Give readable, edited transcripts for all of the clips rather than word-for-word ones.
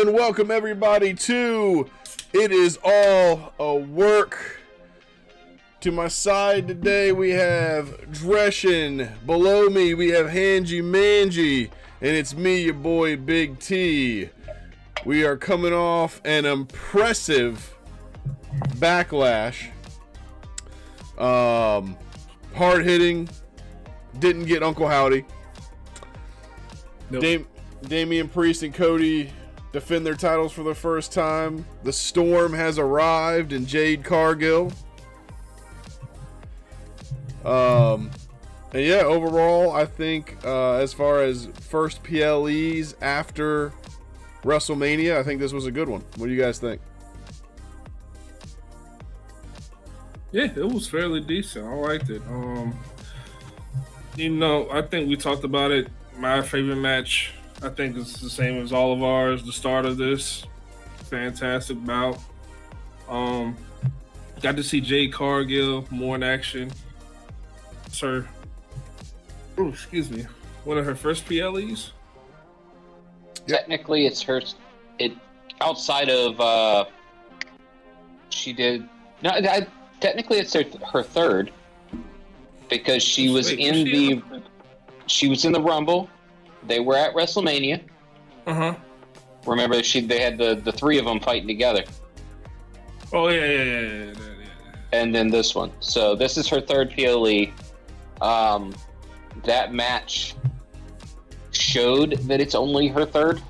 and welcome everybody to It Is All a Work. To my side today we have Dreshin. Below me we have Hanji Manji. And it's me, your boy Big T. We are coming off an impressive Backlash. Hard hitting. Didn't get Uncle Howdy. Nope. Damian Priest and Cody defend their titles for the first time. The Storm has arrived in Jade Cargill. And yeah, overall, I think as far as first PLEs after WrestleMania, I think this was a good one. What do you guys think? Yeah, it was fairly decent. I liked it. I think we talked about it. My favorite match, I think it's the same as all of ours. The start of this, fantastic bout. Got to see Jade Cargill more in action. Sir, one of her first PLEs. Technically, it's her. Outside of technically it's her third because she was in the Rumble. They were at WrestleMania. Remember, they had the three of them fighting together. Oh yeah. And then this one. So this is her third PLE. That match showed that it's only her third.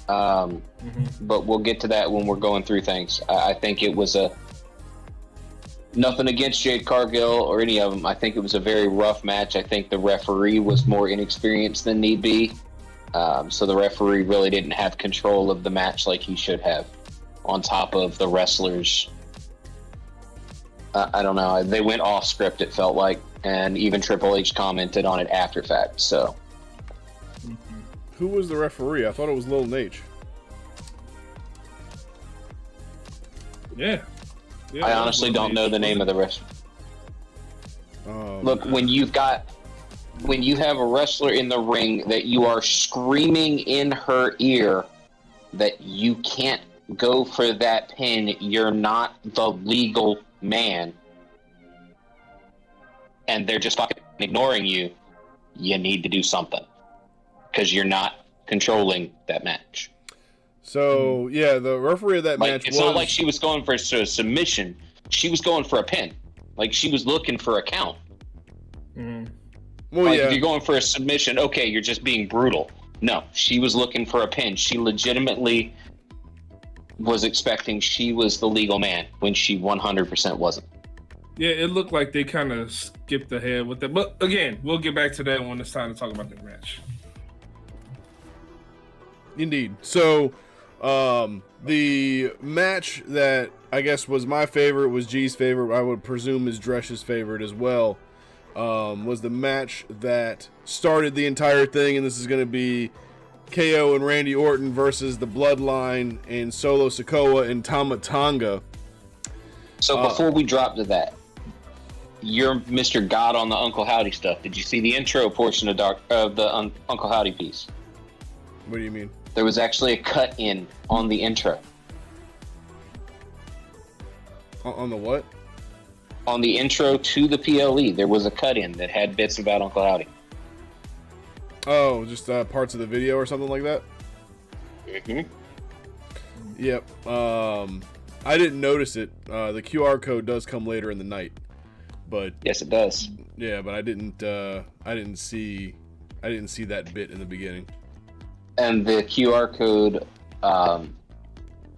But we'll get to that when we're going through things. I think it was nothing against Jade Cargill or any of them. I think it was a very rough match. I think the referee was more inexperienced than need be. So the referee really didn't have control of the match like he should have. On top of the wrestlers, I don't know. They went off script, it felt like. And even Triple H commented on it after fact. So, who was the referee? I thought it was Lil Nate. Yeah. I honestly don't know the name of the wrestler. Look, when you have a wrestler in the ring that you are screaming in her ear that you can't go for that pin, you're not the legal man, and they're just fucking ignoring you, you need to do something because you're not controlling that match. So, yeah, the referee of that match it's not like she was going for a submission. She was going for a pin. Like, she was looking for a count. Well, yeah. If you're going for a submission, okay, you're just being brutal. No, she was looking for a pin. She legitimately was expecting she was the legal man when she 100% wasn't. Yeah, it looked like they kind of skipped ahead with that. But, again, we'll get back to that when it's time to talk about the match. Indeed. So, the match that I guess was my favorite, was G's favorite, I would presume is Dresh's favorite as well, was the match that started the entire thing, and this is going to be KO and Randy Orton versus the Bloodline and Solo Sikoa and Tama Tonga. So before we drop to that, you're Mr. God on the Uncle Howdy stuff. Did you see the intro portion of the Uncle Howdy piece? What do you mean? There was actually a cut in on the intro. On the what? On the intro to the PLE, there was a cut in that had bits about Uncle Howdy. Oh, just parts of the video or something like that? Yep. I didn't notice it. The QR code does come later in the night, but yes, it does. Yeah, but I didn't see that bit in the beginning. And the QR code,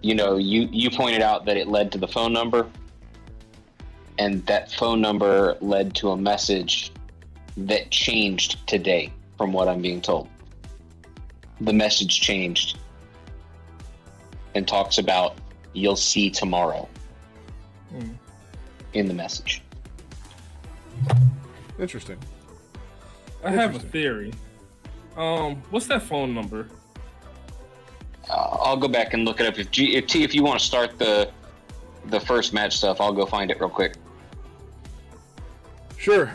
you pointed out that it led to the phone number, and that phone number led to a message that changed today, from what I'm being told. The message changed and talks about you'll see tomorrow in the message. Interesting. I have a theory. What's that phone number? I'll go back and look it up. If you want to start the first match stuff, I'll go find it real quick. Sure.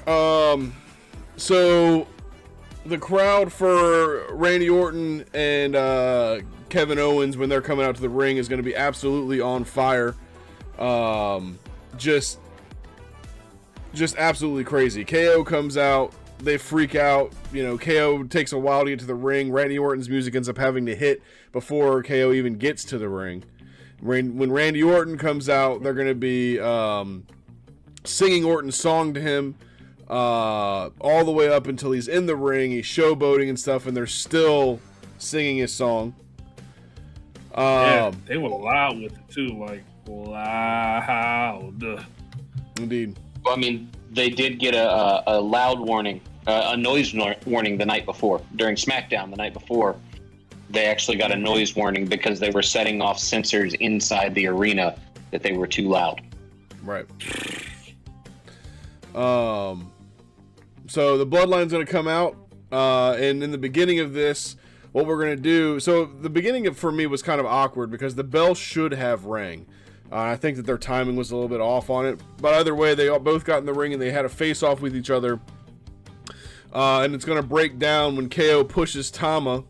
So the crowd for Randy Orton and Kevin Owens, when they're coming out to the ring, is going to be absolutely on fire. Just absolutely crazy. KO comes out. They freak out. You know, KO takes a while to get to the ring. Randy Orton's music ends up having to hit before KO even gets to the ring. When Randy Orton comes out, they're going to be singing Orton's song to him all the way up until he's in the ring. He's showboating and stuff, and they're still singing his song. Yeah, they were loud with it too, like loud. Indeed. Well, I mean, they did get a loud warning, a noise warning the night before. During SmackDown the night before, they actually got a noise warning because they were setting off sensors inside the arena that they were too loud. Right. So the Bloodline's going to come out, and in the beginning of this, what we're going to do... So the beginning for me was kind of awkward because the bell should have rang. I think that their timing was a little bit off on it. But either way, they both got in the ring and they had a face-off with each other. And it's going to break down when KO pushes Tama.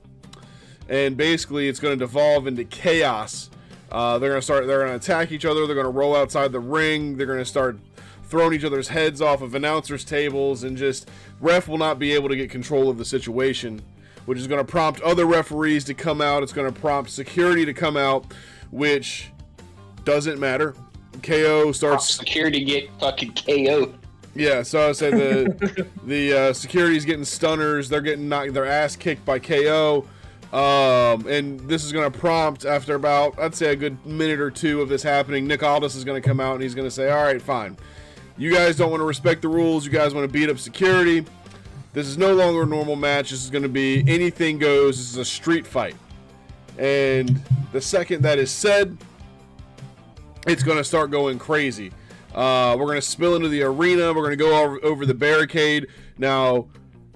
And basically, it's going to devolve into chaos. They're going to attack each other. They're going to roll outside the ring. They're going to start throwing each other's heads off of announcers' tables. And just, ref will not be able to get control of the situation, which is going to prompt other referees to come out. It's going to prompt security to come out, which... doesn't matter. KO starts... Security get fucking KO'd. Yeah, so I said the security's getting stunners. They're getting knocked, their ass kicked by KO. And this is going to prompt, after about, I'd say a good minute or two of this happening, Nick Aldis is going to come out and he's going to say, all right, fine. You guys don't want to respect the rules. You guys want to beat up security. This is no longer a normal match. This is going to be anything goes. This is a street fight. And the second that is said... it's going to start going crazy. We're going to spill into the arena. We're going to go over the barricade. Now,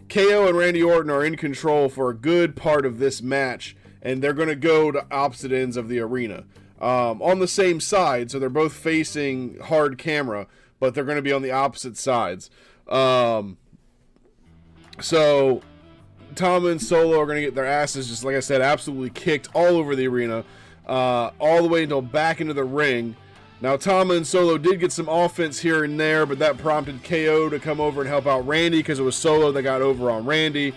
KO and Randy Orton are in control for a good part of this match, and they're going to go to opposite ends of the arena. On the same side, so they're both facing hard camera, but they're going to be on the opposite sides. So, Tama and Solo are going to get their asses, just like I said, absolutely kicked all over the arena. All the way until back into the ring. Now, Tama and Solo did get some offense here and there, but that prompted KO to come over and help out Randy because it was Solo that got over on Randy.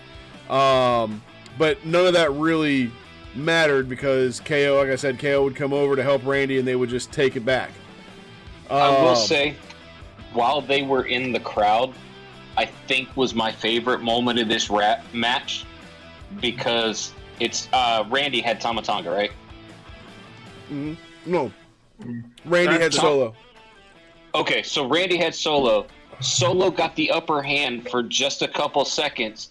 But none of that really mattered because KO, like I said, KO would come over to help Randy and they would just take it back. I will say, while they were in the crowd, I think was my favorite moment of this match because it's Randy had Tama Tonga, right? No. Randy had Solo. Okay, so Randy had Solo. Solo got the upper hand for just a couple seconds,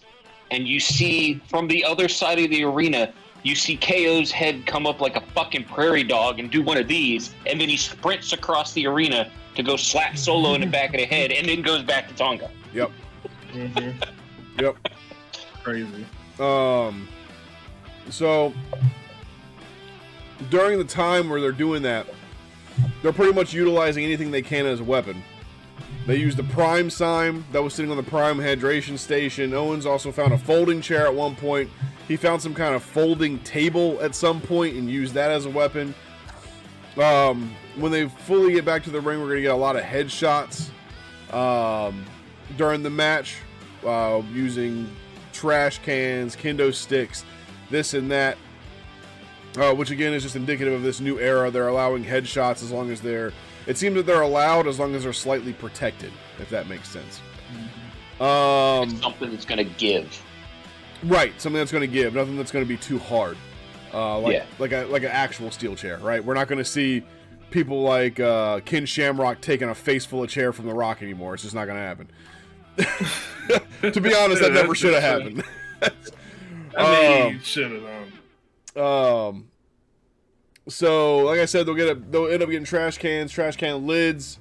and you see from the other side of the arena, you see KO's head come up like a fucking prairie dog and do one of these, and then he sprints across the arena to go slap Solo in the back of the head, and then goes back to Tonga. Yep. Yep. Crazy. So... during the time where they're doing that, they're pretty much utilizing anything they can as a weapon. They used the Prime sign that was sitting on the Prime hydration station. Owens also found a folding chair at one point. He found some kind of folding table at some point and used that as a weapon. When they fully get back to the ring, we're going to get a lot of headshots during the match, using trash cans, kendo sticks, this and that. Which again is just indicative of this new era. They're allowing headshots as long as they're... it seems that they're allowed as long as they're slightly protected, if that makes sense. It's something that's going to give. Right, something that's going to give. Nothing that's going to be too hard. Like an actual steel chair, right? We're not going to see people like Ken Shamrock taking a face full of chair from The Rock anymore. It's just not going to happen. To be honest, that never should have happened. I mean, should have done. So like I said, they'll end up getting trash can lids,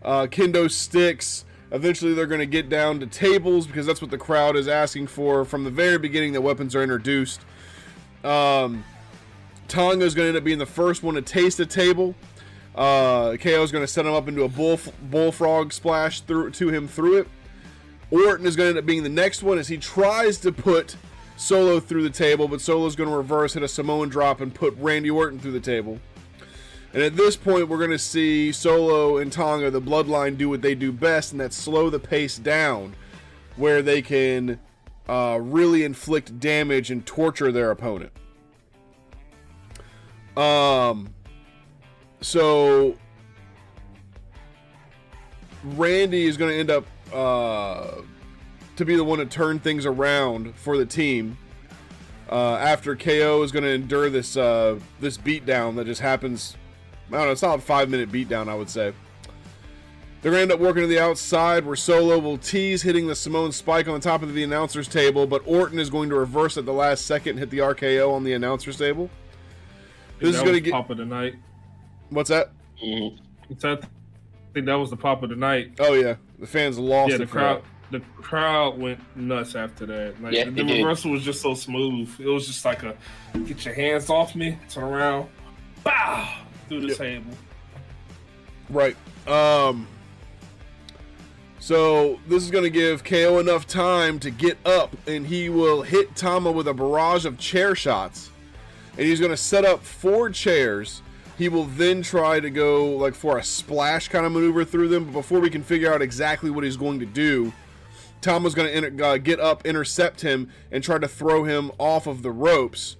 kendo sticks. Eventually they're going to get down to tables because that's what the crowd is asking for from the very beginning that weapons are introduced. Tonga is going to end up being the first one to taste a table. KO is going to set him up into a bullfrog splash to him through it. Orton is going to end up being the next one as he tries to put Solo through the table, but Solo's going to reverse, hit a Samoan drop, and put Randy Orton through the table. And at this point, we're going to see Solo and Tonga, the Bloodline, do what they do best, and that's slow the pace down, where they can really inflict damage and torture their opponent. So Randy is going to end up to be the one to turn things around for the team. After KO is going to endure this this beatdown that just happens. I don't know, it's not a 5-minute beatdown, I would say. They're going to end up working to the outside where Solo will tease hitting the Samoan spike on top of the announcer's table, but Orton is going to reverse at the last second and hit the RKO on the announcer's table. This is going to get pop of the night. What's that? I think that was the pop of the night. Oh yeah, the fans lost. Yeah, the crowd went nuts after that. Like, yeah, the reversal was just so smooth. It was just like a get your hands off me, turn around, bow through the table. Right. So this is going to give KO enough time to get up, and he will hit Tama with a barrage of chair shots, and he's going to set up 4 chairs. He will then try to go like for a splash kind of maneuver through them, but before we can figure out exactly what he's going to do, Tama's going to get up, intercept him, and try to throw him off of the ropes.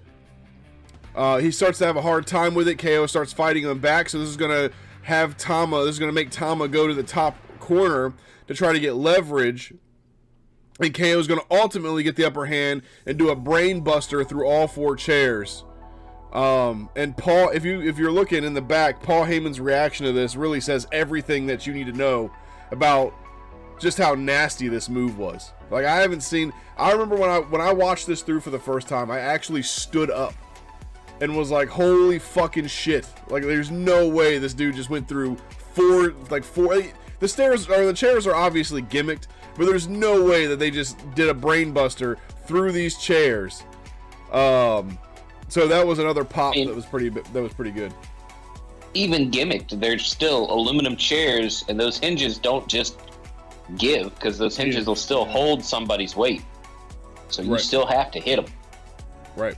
He starts to have a hard time with it. KO starts fighting him back, so this is going to make Tama go to the top corner to try to get leverage, and KO is going to ultimately get the upper hand and do a brain buster through all 4 chairs. And Paul, if you're looking in the back, Paul Heyman's reaction to this really says everything that you need to know about just how nasty this move was. Like, I remember when I watched this through for the first time, I actually stood up and was like, holy fucking shit. Like, there's no way this dude just went through 4, the chairs are obviously gimmicked, but there's no way that they just did a brain buster through these chairs. So that was another pop that was pretty good. Even gimmicked, they're still aluminum chairs, and those hinges don't just give, because those hinges will still hold somebody's weight. So you still have to hit them. Right.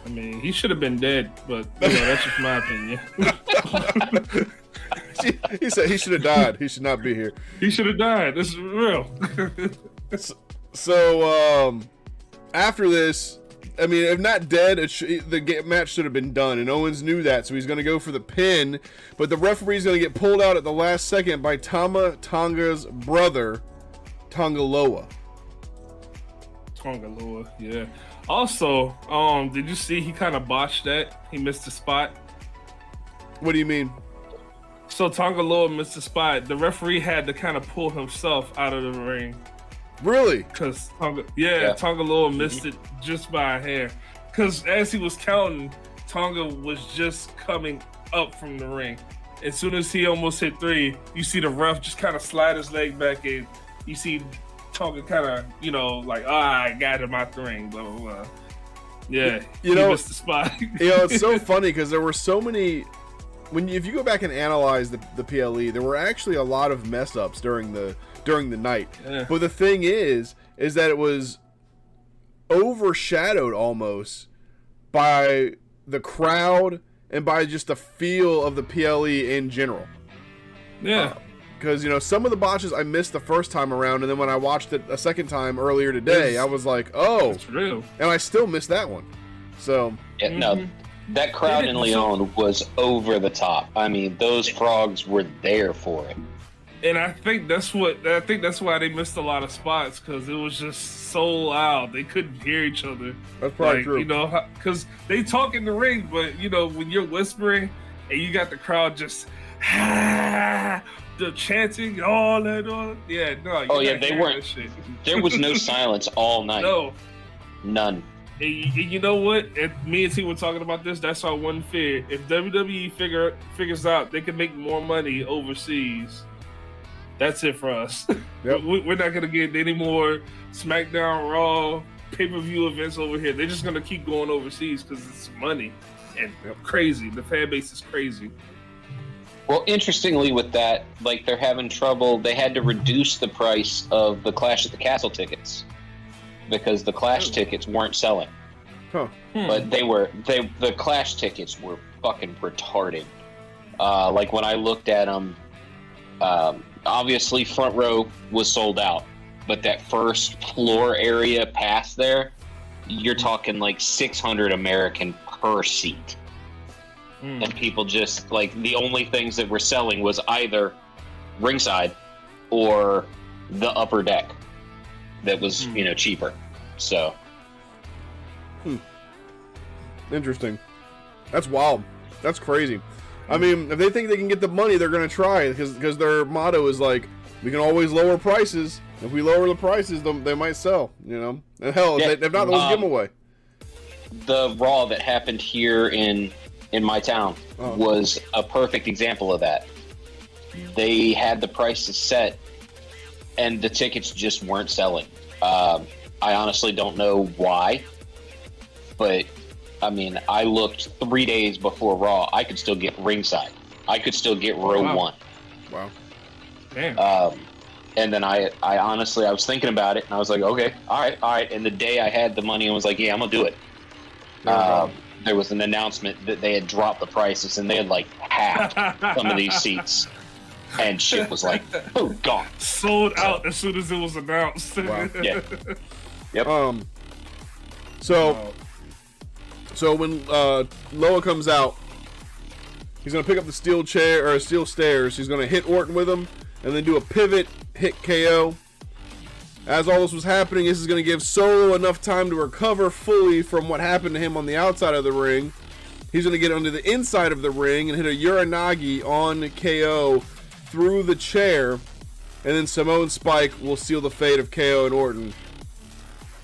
I mean, he should have been dead, but that's just my opinion. He said he should have died. He should not be here. He should have died. This is real. So after this, I mean, if not dead, the match should have been done, and Owens knew that, so he's going to go for the pin, but the referee's going to get pulled out at the last second by Tonga's brother, Tongaloa. Tongaloa, yeah. Also, did you see he kind of botched that? He missed the spot. What do you mean? So Tongaloa missed the spot. The referee had to kind of pull himself out of the ring. Really? Because Tongaloa missed it just by a hair. Because as he was counting, Tonga was just coming up from the ring. As soon as he almost hit 3, you see the ref just kind of slide his leg back in. You see Tonga kind of, like, I got him out the ring, blah, blah, blah. Yeah, he missed the spot. It's so funny because there were so many... If you go back and analyze the PLE, there were actually a lot of mess ups during the night. Yeah. But the thing is that it was overshadowed almost by the crowd and by just the feel of the PLE in general. Yeah. Because, some of the botches I missed the first time around, and then when I watched it a second time earlier today, I was like, oh. It's real. And I still missed that one. So. Yeah, no. That crowd in Leon was over the top. I mean, those frogs were there for it. And I think that's why they missed a lot of spots, because it was just so loud. They couldn't hear each other. That's probably true. Because they talk in the ring, but, when you're whispering and you got the crowd just, the chanting, all that. Yeah, no. They weren't. There was no silence all night. No. None. And you know what? Me and T were talking about this. That's our one fear. If WWE figures out they can make more money overseas, that's it for us. Yep. We're not going to get any more SmackDown, Raw, pay-per-view events over here. They're just going to keep going overseas because it's money and crazy. The fan base is crazy. Well, interestingly with that, like, they're having trouble. They had to reduce the price of the Clash at the Castle tickets. because the Clash tickets weren't selling. Huh. But the Clash tickets were fucking retarded. Like when I looked at them, obviously front row was sold out, but that first floor area past there, you're talking like 600 American per seat. And people just like, the only things that were selling was either ringside or the upper deck that was, cheaper. So. Interesting. That's wild. That's crazy. I mean, if they think they can get the money, they're going to try, because their motto is like, we can always lower prices. If we lower the prices, they might sell, And hell, if not, they'll give them away. The Raw that happened here in my town was a perfect example of that. They had the prices set, and the tickets just weren't selling. I honestly don't know why, but I mean, I looked 3 days before Raw. I could still get ringside. I could still get row one. Wow. Damn. And then I honestly, I was thinking about it, and I was like, okay, all right. And the day I had the money, I was like, yeah, I'm gonna do it. There was an announcement that they had dropped the prices, and they had like halved some of these seats, and shit was like, oh, gone. Sold out as soon as it was announced. Wow. Yeah. Yep. So when Loa comes out, he's gonna pick up the steel chair or steel stairs. He's gonna hit Orton with them, and then do a pivot, hit KO. As all this was happening, this is going to give Solo enough time to recover fully from what happened to him on the outside of the ring. He's going to get under the inside of the ring and hit a Uranagi on KO through the chair. And then Samoan Spike will seal the fate of KO and Orton.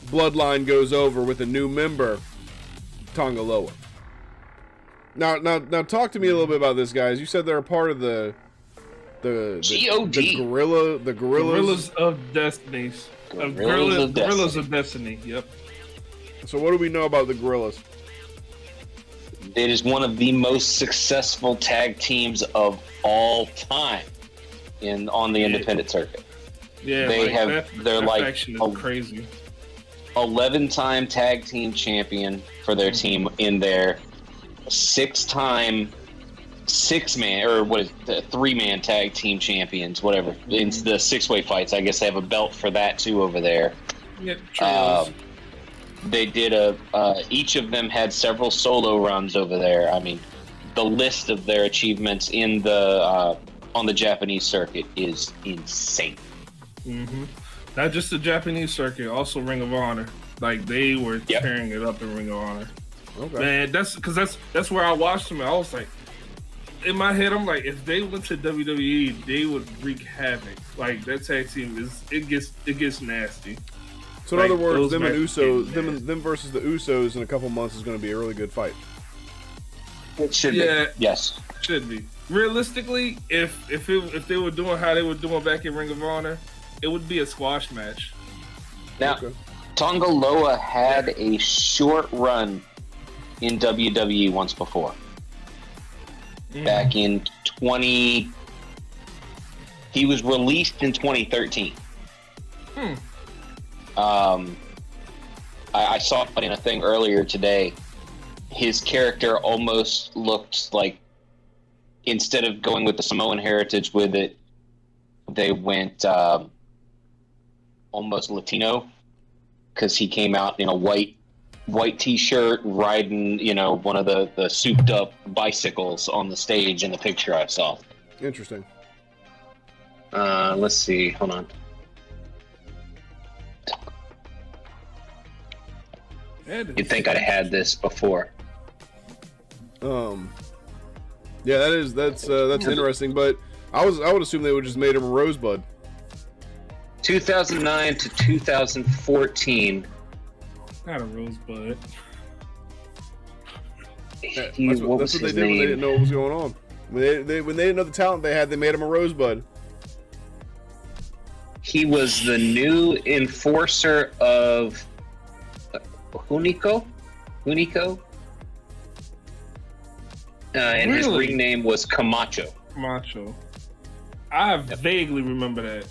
Bloodline goes over with a new member, Tonga Loa. Now, talk to me a little bit about this, guys. You said they're a part of the G.O.D. the Gorillas of Destiny. Gorillas of Destiny. Yep. So what do we know about the Gorillas? It is one of the most successful tag teams of all time on the independent circuit. Yeah, they're like crazy. 11-time tag team champion for their team in there. 6-time 6-man or what is it, 3-man tag team champions, whatever. It's the 6-way fights. I guess they have a belt for that too over there. Yeah, they did each of them had several solo runs over there. I mean, the list of their achievements in the on the Japanese circuit is insane. Mm-hmm. Not just the Japanese circuit, also Ring of Honor. Like they were tearing it up in Ring of Honor. Okay. Man, that's where I watched them. And I was like, in my head, I'm like, if they went to WWE, they would wreak havoc. Like that tag team it gets nasty. So in other words, them and Usos, them versus the Usos in a couple months is going to be a really good fight. It should be. Yes, should be. Realistically, if they were doing how they were doing back in Ring of Honor, it would be a squash match. Now, Tonga Loa had a short run in WWE once before. Back in he was released in 2013. I saw it in a thing earlier today. His character almost looked like, instead of going with the Samoan heritage with it, they went almost Latino, because he came out in a white t-shirt riding, one of the souped up bicycles on the stage in the picture I saw. Interesting. Let's see. Hold on. You'd think I'd had this before. Yeah, that's interesting, but I would assume they would just made him a Rosebud. 2009 to 2014. Not a Rosebud. That's what they did when they didn't know what was going on. When they didn't know the talent they had, they made him a Rosebud. He was the new enforcer of Hunico? And his ring name was Camacho. I vaguely remember that.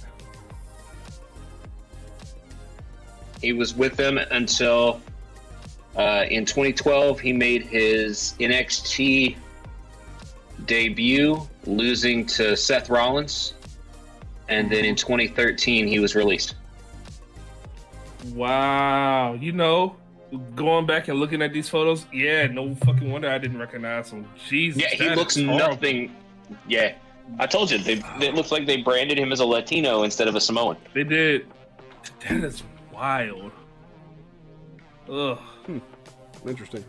He was with them until in 2012 he made his NXT debut, losing to Seth Rollins, and then in 2013 he was released. Wow, going back and looking at these photos, yeah, no fucking wonder I didn't recognize him. Jesus, yeah, he looks nothing. Yeah, I told you, it looks like they branded him as a Latino instead of a Samoan. They did. That is wild. Ugh. Interesting.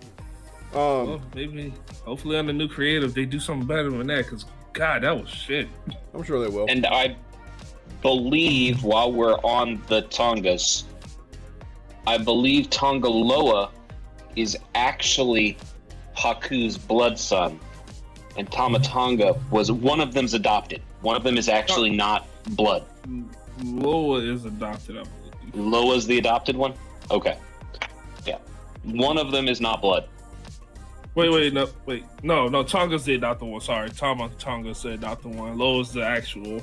Well, maybe, hopefully on the new creative, they do something better than that, because, God, that was shit. I'm sure they will. And I believe, while we're on the Tongas, I believe Tongaloa is actually Haku's blood son. And Tama Tonga was, one of them's adopted. One of them is actually not blood. Loa is adopted, I believe. Loa's the adopted one? Okay. Yeah. One of them is not blood. No, Tonga's the adopted one. Sorry, Tama Tonga's the adopted one. Loa's the actual.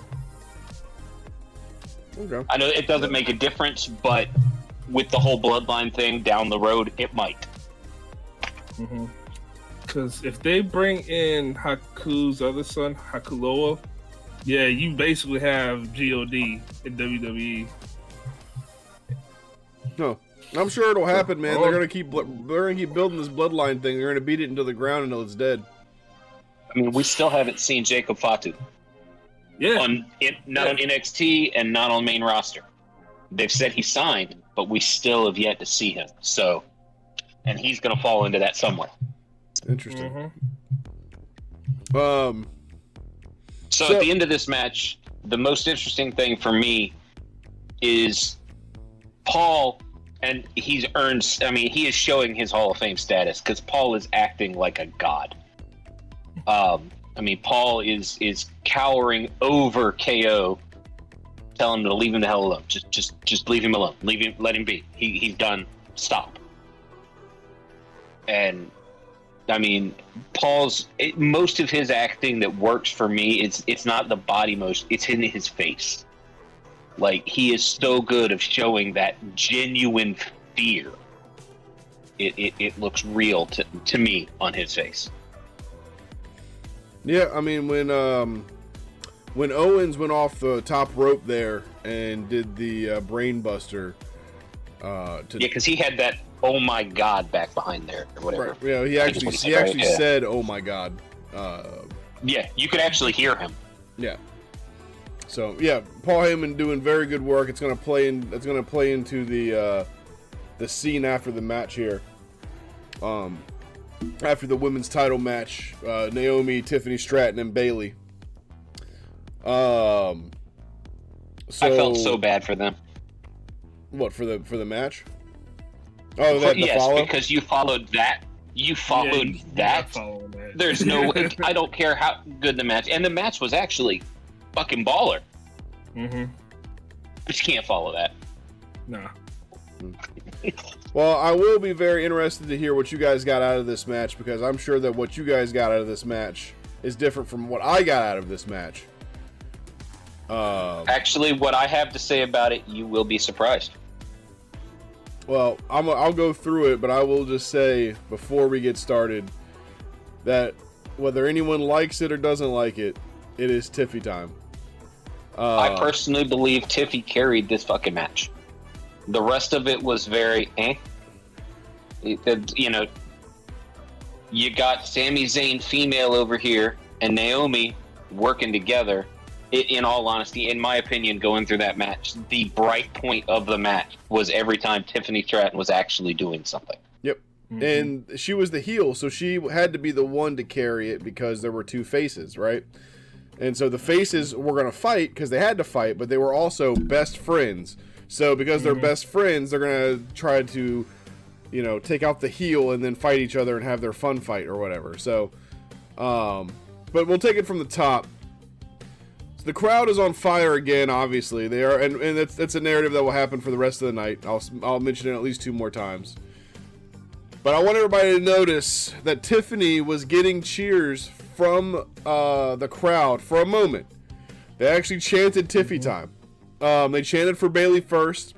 Okay. I know it doesn't make a difference, but with the whole bloodline thing down the road, it might. Because if they bring in Haku's other son, Hakuloa, yeah, you basically have God in WWE. No, I'm sure it'll happen, man. They're gonna keep building this bloodline thing. They're gonna beat it into the ground until it's dead. I mean, we still haven't seen Jacob Fatu. Yeah. Not on NXT and not on main roster. They've said he signed, but we still have yet to see him. So, and he's gonna fall into that somewhere. Interesting. So at the end of this match, the most interesting thing for me is Paul, and he is showing his Hall of Fame status because Paul is acting like a god. Paul is cowering over KO, telling him to leave him the hell alone. Just leave him alone. Let him be. He's done. Stop. And most of his acting that works for me, it's not the body motion, it's in his face. Like, he is so good of showing that genuine fear. It looks real to me on his face. Yeah, when Owens went off the top rope there and did the brain buster, because he had that "oh my god" back behind there or whatever. Right. Yeah, he actually said "oh my god." Yeah, you could actually hear him. Yeah. So yeah, Paul Heyman doing very good work. It's gonna play into the scene after the match here. After the women's title match, Naomi, Tiffany Stratton, and Bayley. I felt so bad for them. What, for the match? Oh, yes, follow? Because you followed that. That. There's no. I don't care how good the match, and the match was actually fucking baller. But you can't follow that. Nah. Well, I will be very interested to hear what you guys got out of this match, because I'm sure that what you guys got out of this match is different from what I got out of this match. Actually, what I have to say about it, you will be surprised. Well, I'll go through it, but I will just say before we get started that whether anyone likes it or doesn't like it, it is Tiffy time. I personally believe Tiffy carried this fucking match. The rest of it was very you got Sami Zayn female over here and Naomi working together. In all honesty, in my opinion, going through that match, the bright point of the match was every time Tiffany Stratton was actually doing something. Yep. And she was the heel, so she had to be the one to carry it because there were two faces, right? And so the faces were going to fight because they had to fight, but they were also best friends. So because they're best friends, they're going to try to, take out the heel and then fight each other and have their fun fight or whatever. So, but we'll take it from the top. So the crowd is on fire again, obviously. They are, and that's a narrative that will happen for the rest of the night. I'll mention it at least 2 more times. But I want everybody to notice that Tiffany was getting cheers from the crowd for a moment. They actually chanted Tiffy time. They chanted for Bayley first,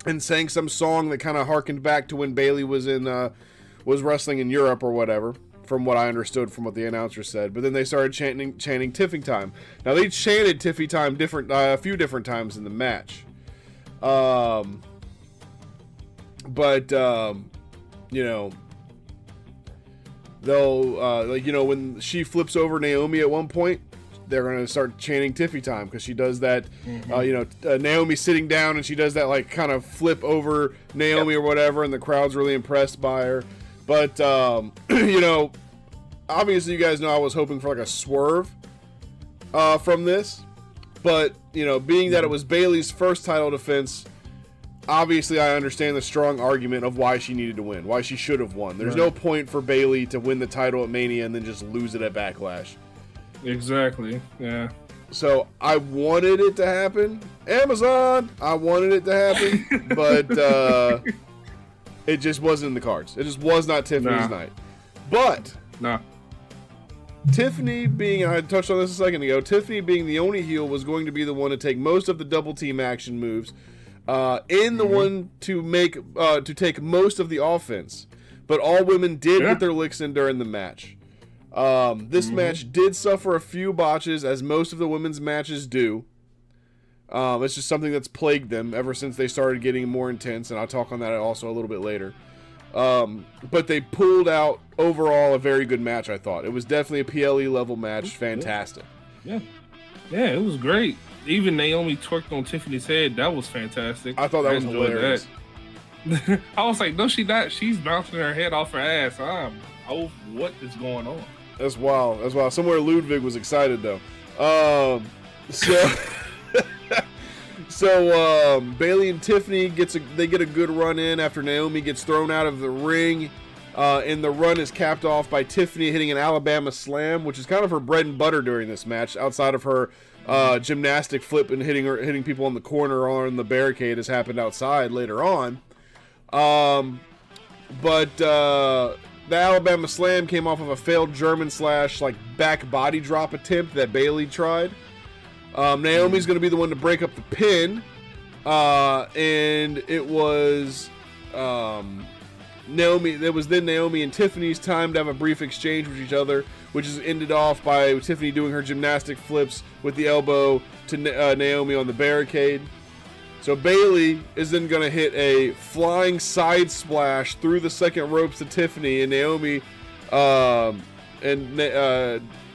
and sang some song that kind of harkened back to when Bayley was wrestling in Europe or whatever, from what I understood from what the announcer said. But then they started chanting Tiffy time. Now they chanted Tiffy time a few different times in the match. You know, they'll when she flips over Naomi at one point, they're going to start chanting Tiffy time because she does that. Naomi sitting down and she does that like kind of flip over Naomi or whatever, and the crowd's really impressed by her. But obviously you guys know I was hoping for like a swerve from this, but being that it was Bayley's first title defense, obviously I understand the strong argument of why she needed to win, why she should have won. There's no point for Bayley to win the title at Mania and then just lose it at Backlash. Exactly. Yeah. So I wanted it to happen. Amazon, I wanted it to happen, but it just wasn't in the cards. It just was not Tiffany's night. But Tiffany being, I touched on this a second ago, Tiffany being the only heel was going to be the one to take most of the double team action moves, the one to take most of the offense. But all women did get their licks in during the match. This match did suffer a few botches, as most of the women's matches do. It's just something that's plagued them ever since they started getting more intense, and I'll talk on that also a little bit later. But they pulled out overall a very good match, I thought. It was definitely a PLE level match. Fantastic. Yeah, it was great. Even Naomi twerked on Tiffany's head. That was fantastic. I thought that was hilarious. That. I was like, no, she's not. She's bouncing her head off her ass. What is going on? That's wild. Somewhere Ludwig was excited though. So Bayley and Tiffany get a good run in after Naomi gets thrown out of the ring, and the run is capped off by Tiffany hitting an Alabama slam, which is kind of her bread and butter during this match. Outside of her gymnastic flip and hitting people on the corner or on the barricade, has happened outside later on. The Alabama slam came off of a failed German slash back body drop attempt that Bayley tried. Naomi's going to be the one to break up the pin, and it was Naomi. It was then Naomi and Tiffany's time to have a brief exchange with each other, which is ended off by Tiffany doing her gymnastic flips with the elbow to Naomi on the barricade. So Bayley is then going to hit a flying side splash through the second ropes to Tiffany, and Naomi,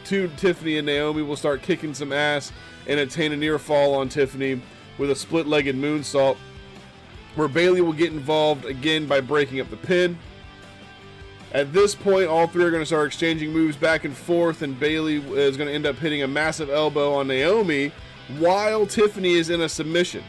Tiffany and Naomi will start kicking some ass and attain a near fall on Tiffany with a split-legged moonsault, where Bayley will get involved again by breaking up the pin. At this point, all three are going to start exchanging moves back and forth, and Bayley is going to end up hitting a massive elbow on Naomi while Tiffany is in a submission.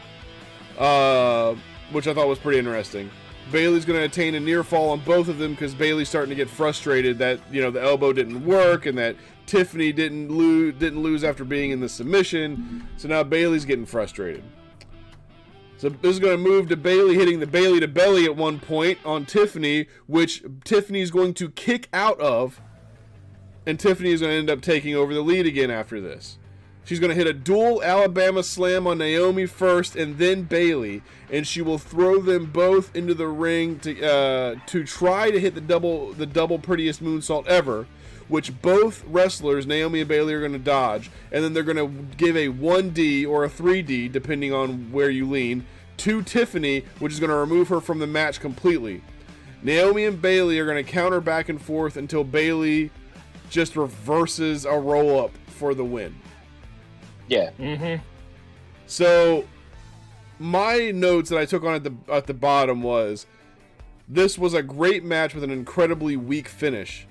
Which I thought was pretty interesting. Bayley's going to attain a near fall on both of them because Bayley's starting to get frustrated that the elbow didn't work and that Tiffany didn't lose after being in the submission. So now Bayley's getting frustrated. So this is going to move to Bayley hitting the Bayley to belly at one point on Tiffany, which Tiffany's going to kick out of, and Tiffany is going to end up taking over the lead again after this. She's going to hit a dual Alabama slam on Naomi first and then Bayley, and she will throw them both into the ring to try to hit the double prettiest moonsault ever, which both wrestlers, Naomi and Bayley, are going to dodge, and then they're going to give a 1D or a 3D, depending on where you lean, to Tiffany, which is going to remove her from the match completely. Naomi and Bayley are going to counter back and forth until Bayley just reverses a roll-up for the win. Yeah. Mm-hmm. So, my notes that I took on at the bottom was, this was a great match with an incredibly weak finish,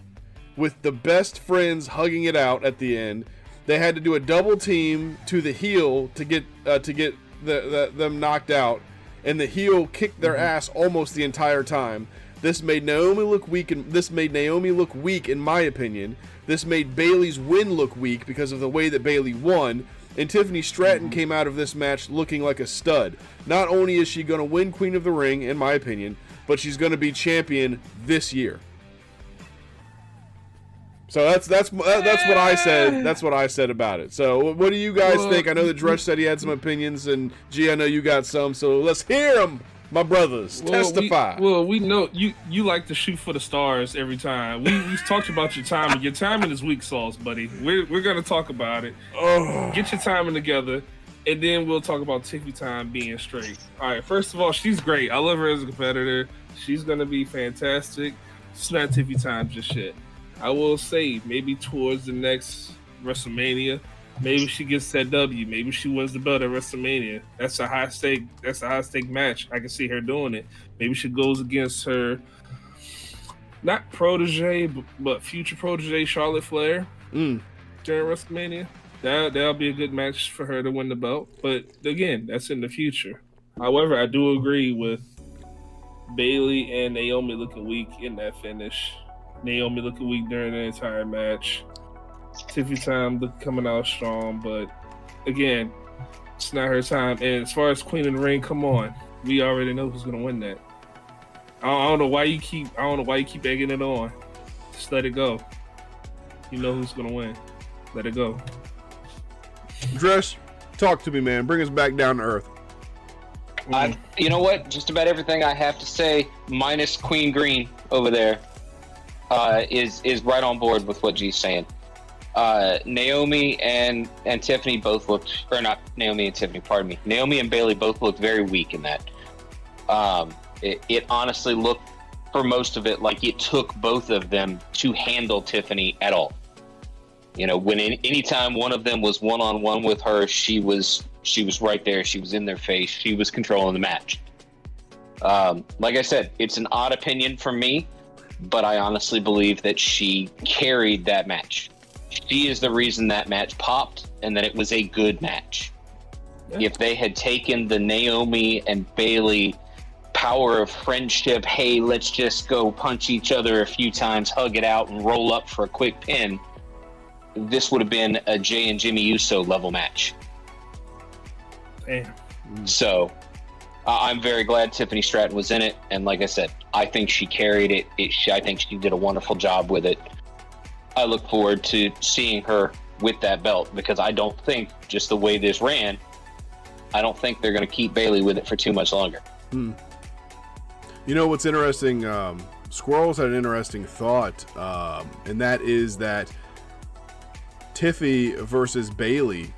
with the best friends hugging it out at the end. They had to do a double team to the heel to get them knocked out, and the heel kicked their ass almost the entire time. This made Naomi look weak, in my opinion. This made Bayley's win look weak because of the way that Bayley won. And Tiffany Stratton came out of this match looking like a stud. Not only is she going to win Queen of the Ring, in my opinion, but she's going to be champion this year. So that's what I said. That's what I said about it. So what do you guys think? I know that Drush said he had some opinions, and G, I know you got some. So let's hear them. My brothers, testify. We know you like to shoot for the stars every time. We talked about your timing. Your timing is weak sauce, buddy. We're gonna talk about it. Get your timing together, and then we'll talk about Tiffy time being straight. All right. First of all, she's great. I love her as a competitor. She's gonna be fantastic. It's not Tiffy time just yet. I will say maybe towards the next WrestleMania. Maybe she gets that W. Maybe she wins the belt at WrestleMania. That's a high stake match. I can see her doing it. Maybe she goes against her, not protege, but future protege Charlotte Flair during WrestleMania. That'll be a good match for her to win the belt. But again, that's in the future. However, I do agree with Bayley and Naomi looking weak in that finish. Naomi looking weak during the entire match. Tiffy time coming out strong, but again, it's not her time. And as far as Queen of the Ring, come on, we already know who's gonna win that. I don't know why you keep egging it on. Just let it go. You know who's gonna win. Let it go. Dress, talk to me, man. Bring us back down to earth. You know what? Just about everything I have to say, minus Queen Green over there, is right on board with what G's saying. Naomi and Tiffany both looked, or not Naomi and Tiffany, pardon me. Naomi and Bayley both looked very weak in that. It honestly looked, for most of it, like it took both of them to handle Tiffany at all. You know, when anytime one of them was one-on-one with her, she was right there. She was in their face. She was controlling the match. Like I said, it's an odd opinion from me, but I honestly believe that she carried that match. She is the reason that match popped and that it was a good match. Yeah. If they had taken the Naomi and Bayley power of friendship, hey, let's just go punch each other a few times, hug it out, and roll up for a quick pin, this would have been a Jay and Jimmy Uso level match. Damn. So I'm very glad Tiffany Stratton was in it. And like I said, I think she carried it. I think she did a wonderful job with it. I look forward to seeing her with that belt because I don't think, just the way this ran, I don't think they're going to keep Bayley with it for too much longer. You know what's interesting? Squirrels had an interesting thought, and that is that Tiffy versus Bayley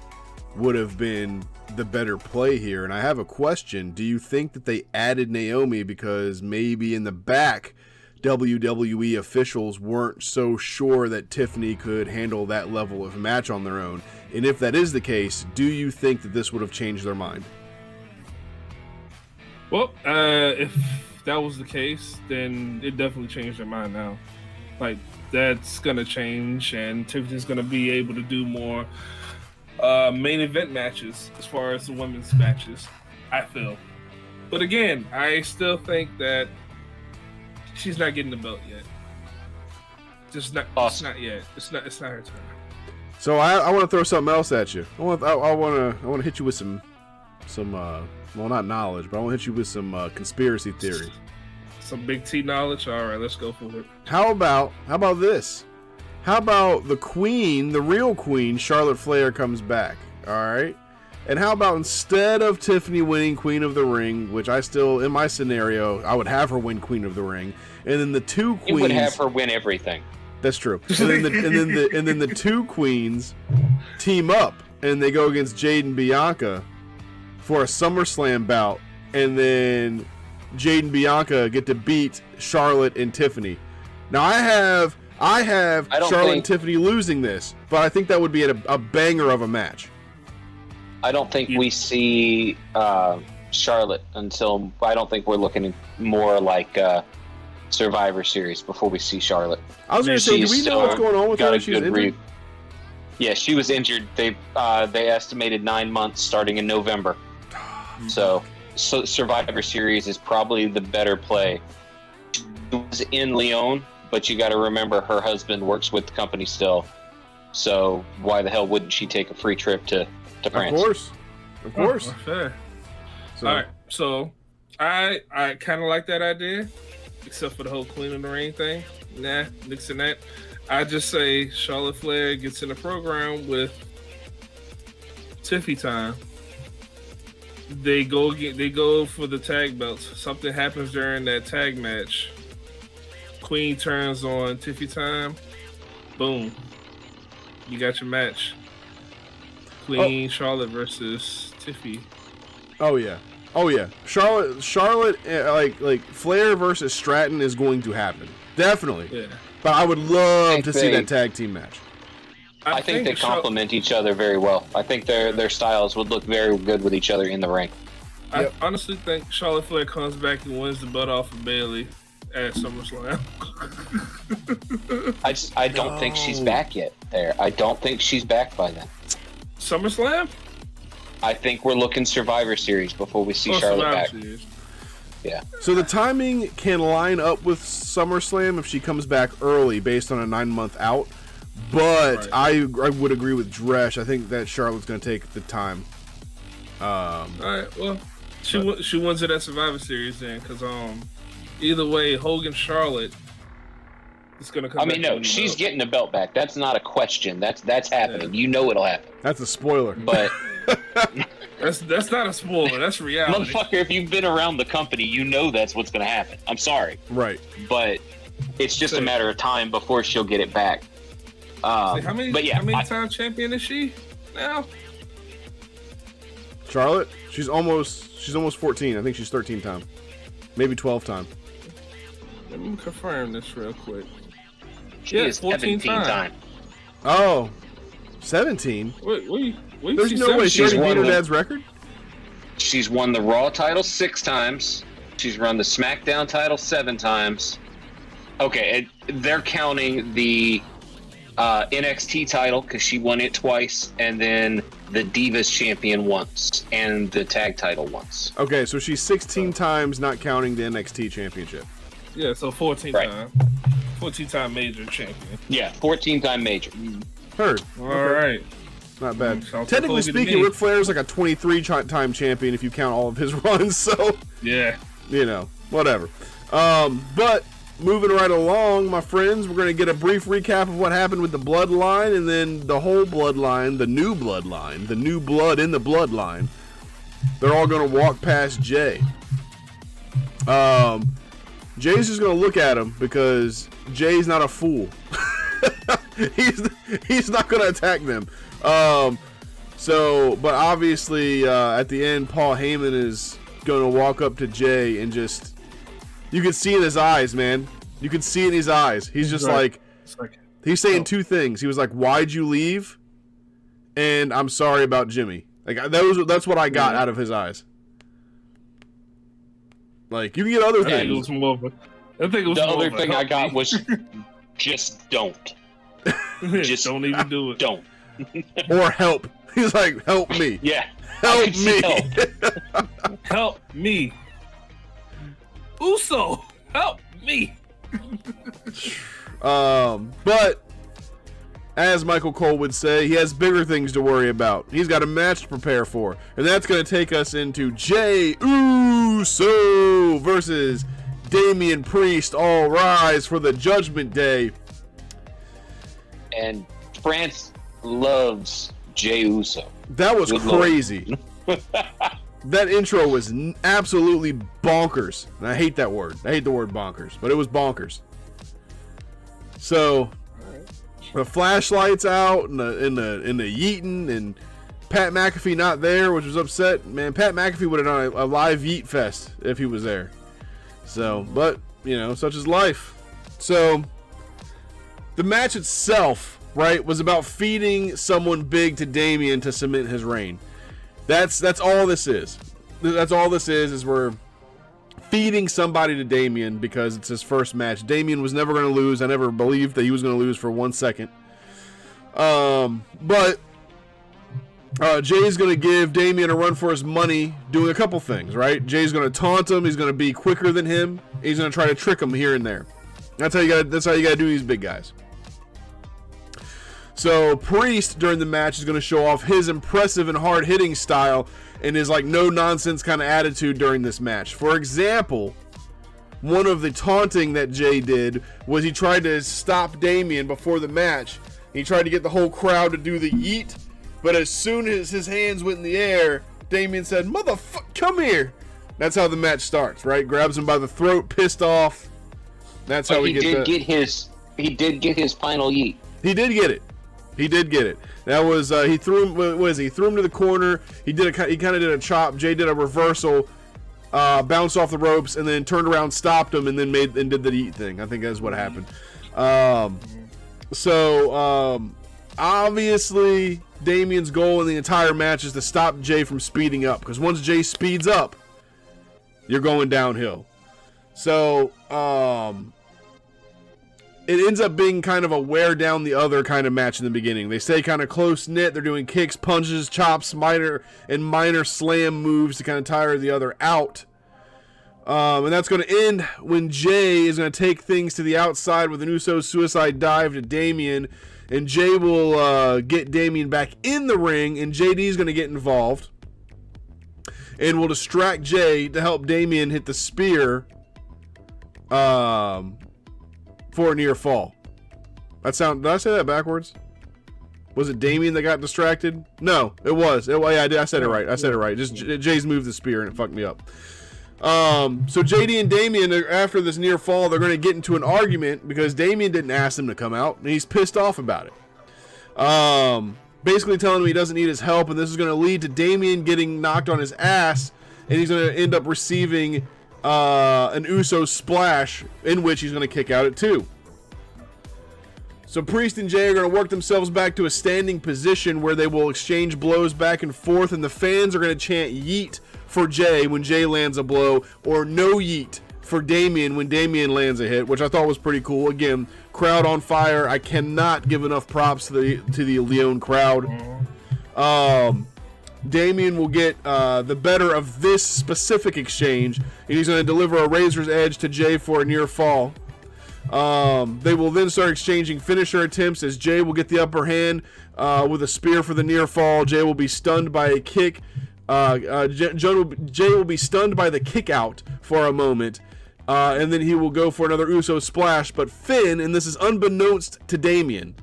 would have been the better play here. And I have a question. Do you think that they added Naomi because maybe in the back WWE officials weren't so sure that Tiffany could handle that level of match on their own? And if that is the case, do you think that this would have changed their mind? Well, if that was the case, then it definitely changed their mind now. Like, that's going to change, and Tiffany's going to be able to do more main event matches as far as the women's matches, I feel. But again, I still think that she's not getting the belt yet. Just not. Awesome. It's not yet. It's not her time. So I want to throw something else at you. I want to hit you with some well, not knowledge, but I want to hit you with some conspiracy theory. Some big T knowledge. All right, let's go for it. How about this? How about the queen, the real queen, Charlotte Flair, comes back? All right. And how about instead of Tiffany winning Queen of the Ring, which I still, in my scenario, I would have her win Queen of the Ring, and then the two queens. You would have her win everything. That's true. And then the two queens team up and they go against Jade and Bianca for a SummerSlam bout, and then Jade and Bianca get to beat Charlotte and Tiffany. Now I have Charlotte and Tiffany losing this, but I think that would be a banger of a match. I don't think we see Charlotte until, I don't think we're looking more like Survivor Series before we see Charlotte. I was going to say, do we know what's going on with her? She's injured? Yeah, she was injured. They estimated 9 months starting in November. So Survivor Series is probably the better play. She was in Lyon, but you got to remember her husband works with the company still. So why the hell wouldn't she take a free trip to France? Of course. Fair. All right, so I kind of like that idea, except for the whole Queen of the Ring thing. Nah, nixing that. I just say Charlotte Flair gets in the program with Tiffy time, They go for the tag belts. Something happens during that tag match. Queen turns on Tiffy Time. Boom. You got your match. Queen Charlotte versus Tiffy. Oh yeah. Charlotte, like Flair versus Stratton is going to happen. Definitely. Yeah. But I would love to see that tag team match. I think they complement each other very well. I think their styles would look very good with each other in the ring. I honestly think Charlotte Flair comes back and wins the butt off of Bayley at SummerSlam. I don't think she's back yet there. I don't think she's back by then. SummerSlam? I think we're looking Survivor Series before we see Charlotte back. Series. Yeah. So the timing can line up with SummerSlam if she comes back early based on a 9-month out. But I would agree with Dresh. I think that Charlotte's going to take the time. All right. Well, she wins it at Survivor Series then, because either way, Hogan Charlotte is going to come. No, she's getting the belt back. That's not a question. That's happening. Yeah. You know it'll happen. That's a spoiler. But that's not a spoiler. That's reality. Motherfucker, if you've been around the company, you know that's what's going to happen. I'm sorry. Right. But it's just a matter of time before she'll get it back. How many time champion is she now? Charlotte? She's almost 14. I think she's 13 time. Maybe 12 time. Let me confirm this real quick. She is 17 time. Oh, 17? Wait, there's no way she already beat her dad's record? She's won the Raw title 6 times. She's run the SmackDown title 7 times. Okay, they're counting the NXT title because she won it twice, and then the Divas champion once, and the tag title once. Okay, so she's 16 times, not counting the NXT championship. Yeah, so 14 time. 14-time major champion. Yeah, 14-time major. Heard. All right. Not bad. Technically speaking, Ric Flair's like a 23-time champion if you count all of his runs, so... Yeah. Whatever. But... moving right along, my friends, we're going to get a brief recap of what happened with the bloodline, and then the whole bloodline, the new blood in the bloodline. They're all going to walk past Jay. Jay's just going to look at him because Jay's not a fool. he's not going to attack them. But obviously, at the end, Paul Heyman is going to walk up to Jay and just... you can see in his eyes, man. You can see in his eyes. He's just he's saying two things. He was like, "Why'd you leave?" And "I'm sorry about Jimmy." Like that's what I got out of his eyes. Like you can get other things. The other thing I got was just don't. Just don't even do it. Don't. Or help. He's like, "Help me." Yeah. Help me. Help me. Uso, help me. But as Michael Cole would say, he has bigger things to worry about. He's got a match to prepare for, and that's going to take us into Jey Uso versus Damian Priest. All rise for the Judgment Day. And France loves Jey Uso. That was crazy. That intro was absolutely bonkers. And I hate that word. I hate the word bonkers, but it was bonkers. So the flashlights out and the yeeting, and Pat McAfee not there, which was upset. Man, Pat McAfee would have done a live yeet fest if he was there. So, but such is life. So the match itself, right, was about feeding someone big to Damian to cement his reign. That's all this is. That's all this is we're feeding somebody to Damian because it's his first match. Damian was never going to lose. I never believed that he was going to lose for 1 second. But Jay's going to give Damian a run for his money doing a couple things, right? Jay's going to taunt him. He's going to be quicker than him. He's going to try to trick him here and there. That's how you got to do these big guys. So Priest during the match is going to show off his impressive and hard-hitting style and his no-nonsense kind of attitude during this match. For example, one of the taunting that Jay did was he tried to stop Damian before the match. He tried to get the whole crowd to do the yeet, but as soon as his hands went in the air, Damien said, "Motherfucker, come here." That's how the match starts, right? Grabs him by the throat, pissed off. That's how he did get his final yeet. He did get it. That was he threw him. What was he? Threw him to the corner. He kind of did a chop. Jay did a reversal, bounced off the ropes, and then turned around, stopped him, and then did the yeet thing. I think that's what happened. Obviously, Damien's goal in the entire match is to stop Jay from speeding up, because once Jay speeds up, you're going downhill. So, it ends up being kind of a wear down the other kind of match in the beginning. They stay kind of close knit. They're doing kicks, punches, chops, minor slam moves to kind of tire the other out. And that's going to end when Jay is going to take things to the outside with an Uso suicide dive to Damien. And Jay will get Damien back in the ring, and JD is going to get involved. And will distract Jay to help Damien hit the spear for a near fall. Did I say that backwards? Was it Damien that got distracted? No, it was. I said it right. Just Jay's moved the spear and it fucked me up. So JD and Damien, after this near fall, they're going to get into an argument because Damien didn't ask him to come out, and he's pissed off about it. Basically telling him he doesn't need his help, and this is going to lead to Damien getting knocked on his ass, and he's going to end up receiving an Uso splash, in which he's going to kick out at 2. So Priest and Jay are going to work themselves back to a standing position where they will exchange blows back and forth, and the fans are going to chant yeet for Jay when Jay lands a blow, or no yeet for Damien when Damien lands a hit, which I thought was pretty cool. Again, crowd on fire. I cannot give enough props to the Leon crowd. Damien will get the better of this specific exchange, and he's going to deliver a razor's edge to Jay for a near fall. They will then start exchanging finisher attempts as Jay will get the upper hand with a spear for the near fall. Jay will be stunned by a kick. Jay will be stunned by the kick out for a moment, and then he will go for another Uso splash. But Finn, and this is unbeknownst to Damien,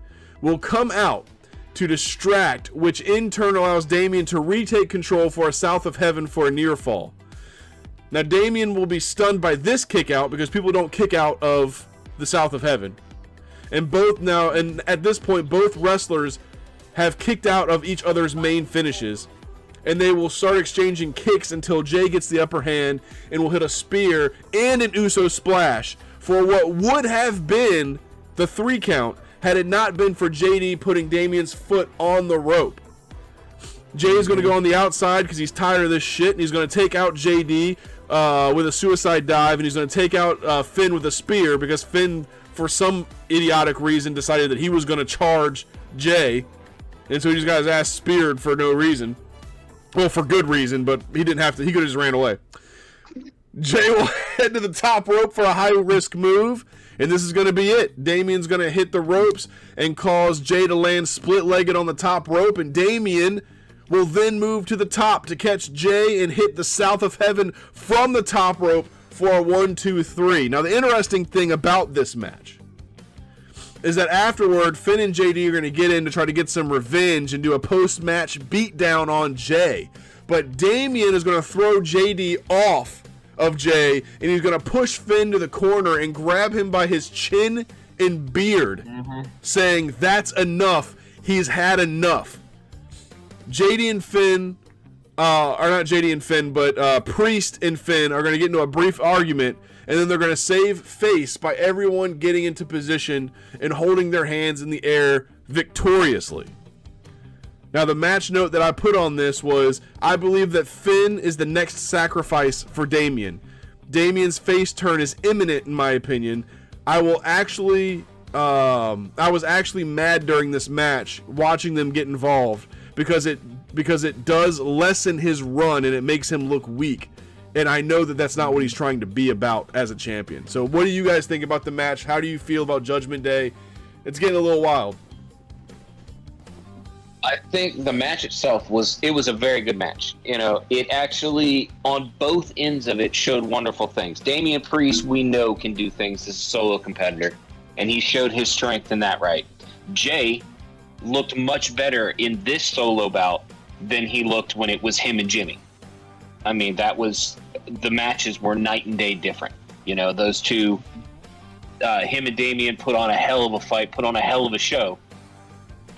will come out to distract, which in turn allows Damien to retake control for a South of Heaven for a near fall. Now Damien will be stunned by this kick out because people don't kick out of the South of Heaven. And at this point, both wrestlers have kicked out of each other's main finishes. And they will start exchanging kicks until Jay gets the upper hand and will hit a spear and an Uso splash for what would have been the 3 count had it not been for JD putting Damien's foot on the rope. Jay is going to go on the outside because he's tired of this shit, and he's going to take out JD with a suicide dive, and he's going to take out Finn with a spear because Finn, for some idiotic reason, decided that he was going to charge Jay, and so he just got his ass speared for no reason. Well, for good reason, but he didn't have to. He could have just ran away. Jay will head to the top rope for a high-risk move, and this is going to be it. Damien's going to hit the ropes and cause Jay to land split-legged on the top rope, and Damien will then move to the top to catch Jay and hit the South of Heaven from the top rope for a 1, 2, 3. Now, the interesting thing about this match is that afterward, Finn and JD are going to get in to try to get some revenge and do a post-match beatdown on Jay. But Damien is going to throw JD off of Jay, and he's going to push Finn to the corner and grab him by his chin and beard, saying, "That's enough. He's had enough." JD and Finn, or not JD and Finn, but Priest and Finn are going to get into a brief argument, and then they're going to save face by everyone getting into position and holding their hands in the air victoriously. Now, the match note that I put on this was, I believe that Finn is the next sacrifice for Damien. Damien's face turn is imminent, in my opinion. I was actually mad during this match watching them get involved because it does lessen his run and it makes him look weak. And I know that that's not what he's trying to be about as a champion. So what do you guys think about the match? How do you feel about Judgment Day? It's getting a little wild. I think the match itself was a very good match. You know, it actually, on both ends of it, showed wonderful things. Damian Priest, we know, can do things as a solo competitor, and he showed his strength in that right. Jay looked much better in this solo bout than he looked when it was him and Jimmy. I mean, the matches were night and day different. You know, those two, him and Damian put on a hell of a fight, put on a hell of a show.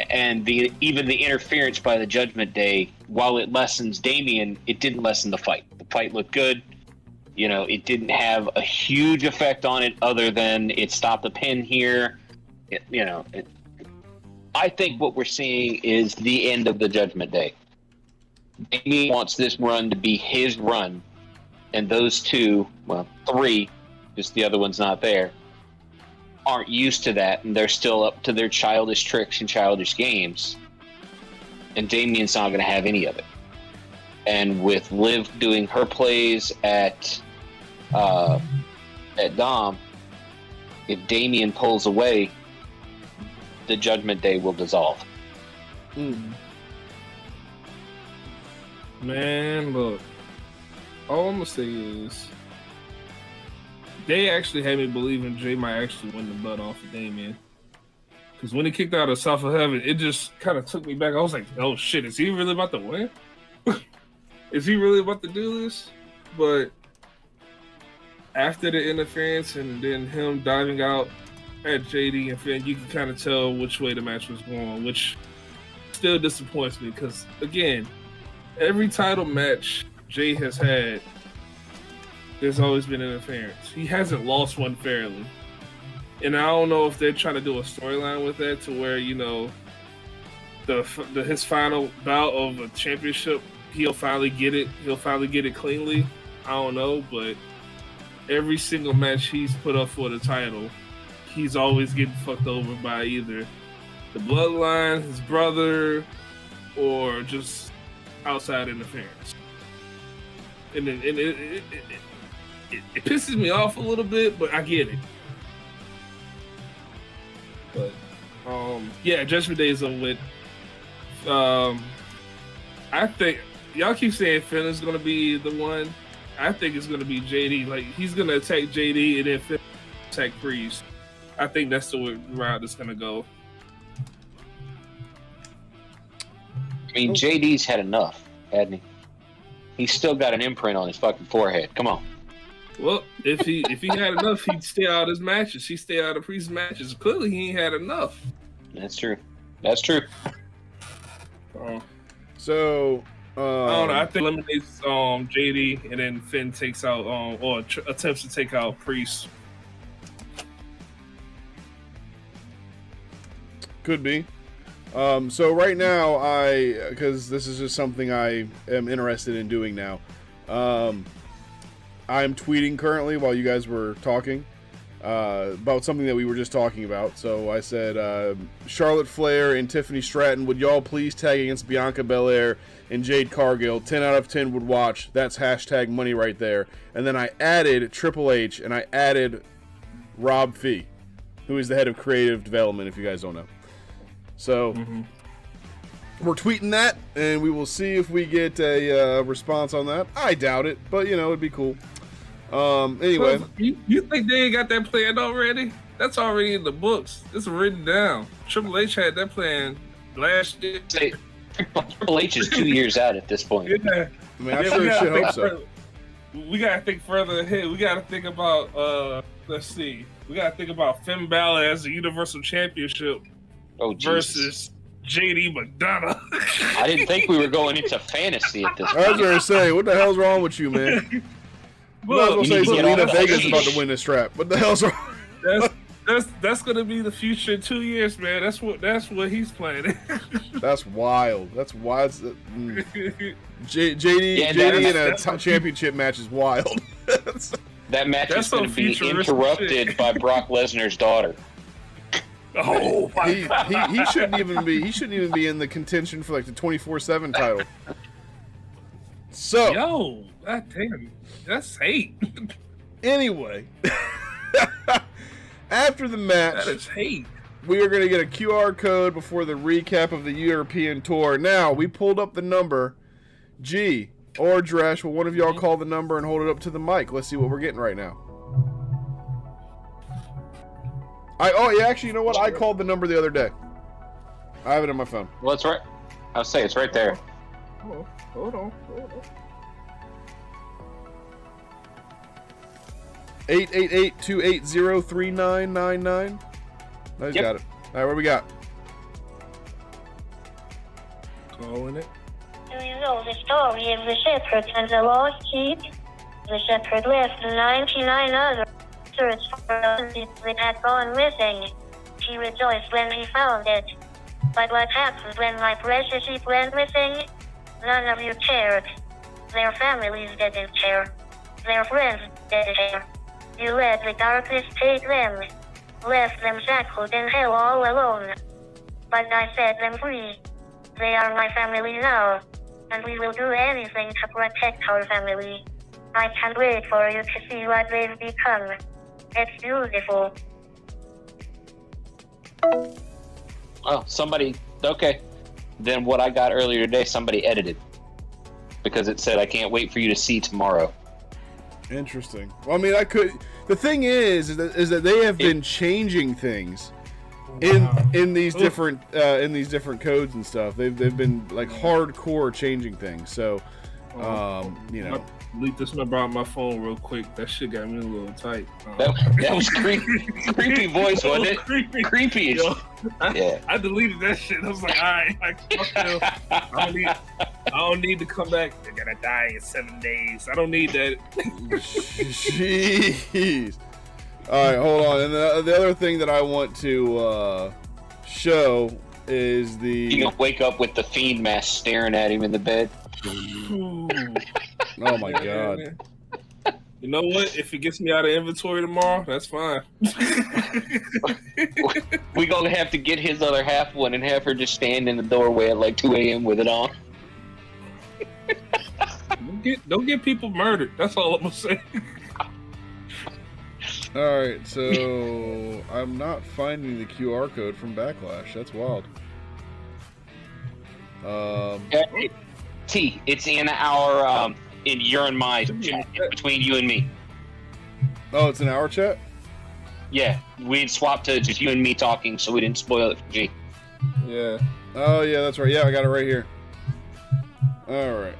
And even the interference by the Judgment Day, while it lessens Damian, it didn't lessen the fight. The fight looked good. You know, it didn't have a huge effect on it other than it stopped the pin here. I think what we're seeing is the end of the Judgment Day. Damian wants this run to be his run, and those two, well, three, just the other one's not there, aren't used to that, and they're still up to their childish tricks and childish games. And Damian's not going to have any of it. And with Liv doing her plays at Dom, if Damian pulls away, the Judgment Day will dissolve. Man, look, all I'm gonna say is they actually had me believing Jay might actually win the belt off of Damian. Because when he kicked out of South of Heaven, it just kind of took me back. I was like, oh shit, is he really about to win? Is he really about to do this? But after the interference and then him diving out at JD and Finn, you can kind of tell which way the match was going, which still disappoints me because, again, every title match Jay has had, there's always been interference. He hasn't lost one fairly. And I don't know if they're trying to do a storyline with that to where, you know, his final bout of a championship, he'll finally get it. He'll finally get it cleanly. I don't know, but every single match he's put up for the title, he's always getting fucked over by either the bloodline, his brother, or just outside interference. And it pisses me off a little bit, but I get it. But yeah, Judgment Day is over with. I think y'all keep saying Finn is gonna be the one. I think it's gonna be JD. Like, he's gonna attack JD and then Finn attack Priest. I think that's the route it's gonna go. I mean, JD's had enough, hadn't he? He's still got an imprint on his fucking forehead. Come on. Well, if he had enough, he'd stay out his matches. He'd stay out of Priest's matches. Clearly, he ain't had enough. That's true. That's true. So I don't know. I think eliminates JD and then Finn takes out or attempts to take out Priest. Could be. So right now, because this is just something I am interested in doing now. I'm tweeting currently while you guys were talking about something that we were just talking about. So I said, Charlotte Flair and Tiffany Stratton, would y'all please tag against Bianca Belair and Jade Cargill? 10 out of 10 would watch. That's hashtag money right there. And then I added Triple H and I added Rob Fee, who is the head of creative development, if you guys don't know. So we're tweeting that, and we will see if we get a response on that. I doubt it, but, you know, it'd be cool. Anyway. You think they ain't got that planned already? That's already in the books. It's written down. Triple H had that plan last year. Triple H is 2 years out at this point. Yeah. I mean, I sure should hope so. We got to think further ahead. We got to think about, let's see. We got to think about Finn Balor as the Universal Championship versus JD McDonough. I didn't think we were going into fantasy at this point. I was going to say, what the hell's wrong with you, man? Well, say Zelina Vega's about to win this strap. What the hell's wrong? That's going to be the future in 2 years, man. That's what he's planning. That's wild. That's wild. JD in a championship match is wild. That match is going to be interrupted by Brock Lesnar's daughter. Oh my God. He shouldn't even be in the contention for like the 24/7 title. So, yo, god damn, that's hate. Anyway, after the match, that is hate. We are going to get a QR code before the recap of the European tour. Now, we pulled up the number. G or Dresh, will one of y'all call the number and hold it up to the mic? Let's see what we're getting right now. Actually, you know what? I called the number the other day. I have it on my phone. Well, it's right. I'll say it's right there. Hold on. 888-280-3999. No, he's got it. All right, what we got? Calling it. Do you know the story of the shepherd and the lost sheep? The shepherd left the 99 other search for the sheep that had gone missing. He rejoiced when he found it. But what happened when my precious sheep went missing? None of you cared. Their families didn't care. Their friends didn't care. You let the darkness take them. Left them shackled in hell all alone. But I set them free. They are my family now, and we will do anything to protect our family. I can't wait for you to see what they've become. It's beautiful. Oh, somebody. Okay. Then what I got earlier today, somebody edited because it said, "I can't wait for you to see tomorrow." Interesting. Well, I mean, I could. The thing is that they have been changing things in these different codes and stuff. They've been like hardcore changing things. So, you know. Leak this number out my phone real quick. That shit got me a little tight. That was creepy voice, wasn't it? Creepy. Yo, Yeah. I deleted that shit. I was like, all right, I don't need to come back. They're gonna die in 7 days. I don't need that. Jeez. All right, hold on. And the other thing that I want to show is the. You know, wake up with the Fiend mask staring at him in the bed. Oh my god. You know what? If it gets me out of inventory tomorrow, that's fine. We gonna have to get his other half one and have her just stand in the doorway at like 2 a.m. with it on. Don't get people murdered. That's all I'm gonna say. All right, so I'm not finding the QR code from Backlash. That's wild. T, it's in our in your and my chat between you and me. Oh, it's in our chat? Yeah, we'd swapped to just you and me talking, so we didn't spoil it for G. Yeah. Oh yeah, that's right. Yeah, I got it right here. All right.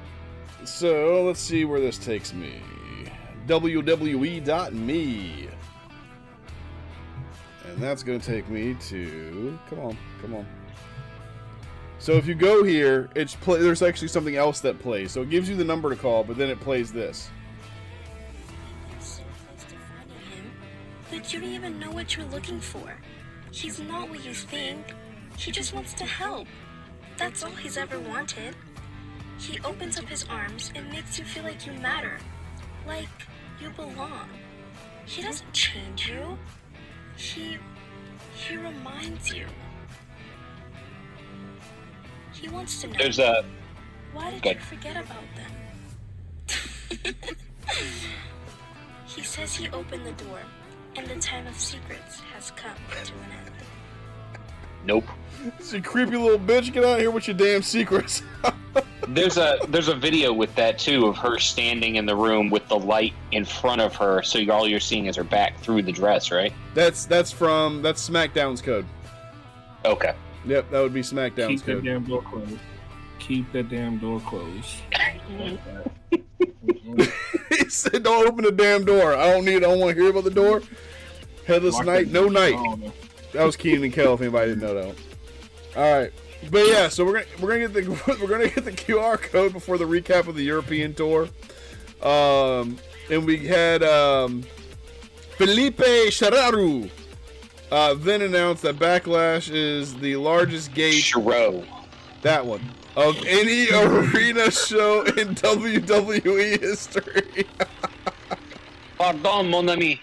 So let's see where this takes me. WWE.me. And that's going to take me to. Come on. So if you go here, there's actually something else that plays. So it gives you the number to call, but then it plays this. So close to finding him, but you don't even know what you're looking for. He's not what you think. He just wants to help. That's all he's ever wanted. He opens up his arms and makes you feel like you matter, like you belong. He doesn't change you. He reminds you. He wants to know. Why did you forget about them? He says he opened the door, and the time of secrets has come to an end. Nope. It's a creepy little bitch. Get out of here with your damn secrets. There's a video with that too of her standing in the room with the light in front of her, so all you're seeing is her back through the dress, right? That's SmackDown's code. Okay. Yep, that would be SmackDown's code. Keep that damn door closed. Keep that damn door closed. He said, "Don't open the damn door. I don't want to hear about the door." Headless night, no night. That was Keenan and Kel. If anybody didn't know that one. All right, but yeah, so we're gonna get the QR code before the recap of the European tour. And we had Felipe Shararu then announced that Backlash is the largest gate. Shiro. That one. Of any arena show in WWE history. Pardon, mon ami.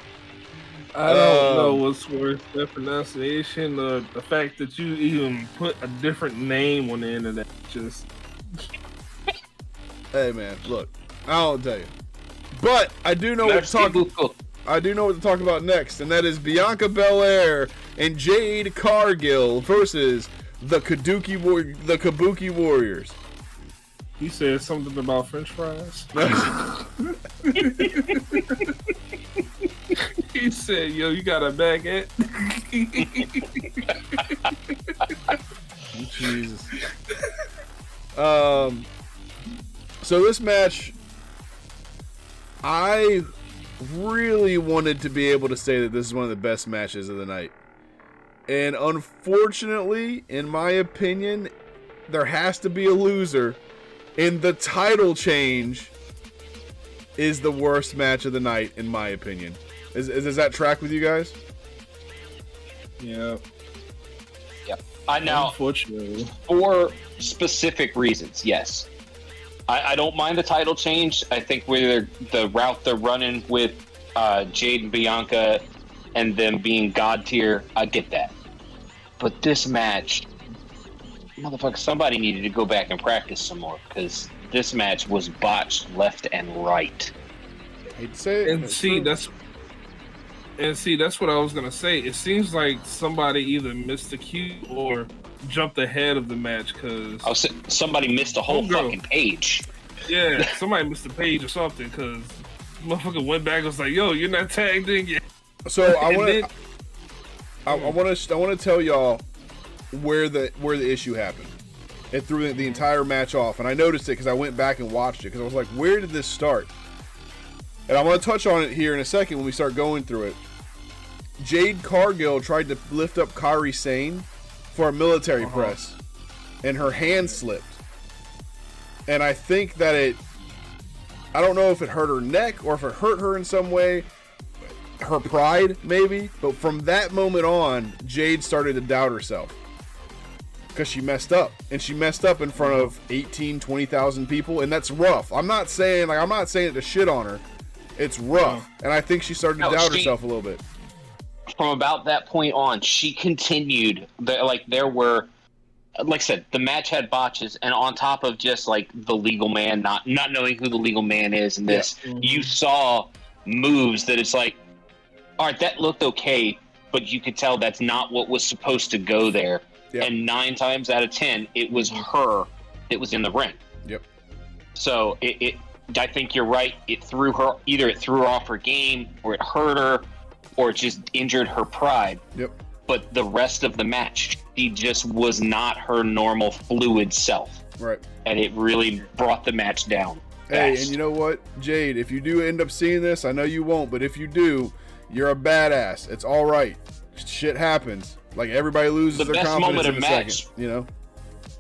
I don't know what's worse, that pronunciation or the fact that you even put a different name on the internet. Just. Hey man, look, I don't tell you, but I do know what to talk. I do know what to talk about next, and that is Bianca Belair and Jade Cargill versus the Kabuki Warriors. He said something about French fries. He said, "Yo, you got a baguette?" Jesus. So this match, I really wanted to be able to say that this is one of the best matches of the night. And unfortunately, in my opinion, there has to be a loser. And the title change is the worst match of the night, in my opinion. Does that track with you guys? Yeah. Yeah. I now, unfortunately, for specific reasons, yes. I don't mind the title change. I think with the route they're running with Jade and Bianca and them being God tier, I get that. But this match, motherfucker, somebody needed to go back and practice some more, because this match was botched left and right. I hate to say it. and see that's what I was gonna say. It seems like somebody either missed the cue or jumped ahead of the match, because Somebody missed a whole fucking page. yeah, somebody missed the page or something, because motherfucker went back and was like, "Yo, you're not tagged in yet." So I want to tell y'all where the issue happened. It threw the entire match off, and I noticed it because I went back and watched it, because I was like, where did this start? And I'm going to touch on it here in a second when we start going through it. Jade Cargill tried to lift up Kairi Sane for a military press, and her hand slipped. And I think that I don't know if it hurt her neck or if it hurt her in some way, her pride maybe, but from that moment on, Jade started to doubt herself. Because she messed up, and she messed up in front of 18, 20,000 people, and that's rough. I'm not saying it to shit on her. It's rough, and I think she started to doubt herself a little bit. From about that point on, she continued. There were, like I said, the match had botches, and on top of just like the legal man, not knowing who the legal man is, and this, you saw moves that it's like, all right, that looked okay, but you could tell that's not what was supposed to go there. Yep. And 9 times out of 10, it was her that was in the ring. Yep. So I think you're right. It threw her off her game, or it hurt her, or it just injured her pride. Yep. But the rest of the match, she just was not her normal fluid self. Right. And it really brought the match down. Hey, and you know what, Jade, if you do end up seeing this, I know you won't, but if you do, you're a badass. It's all right. Shit happens. Like, everybody loses their confidence in a second, you know?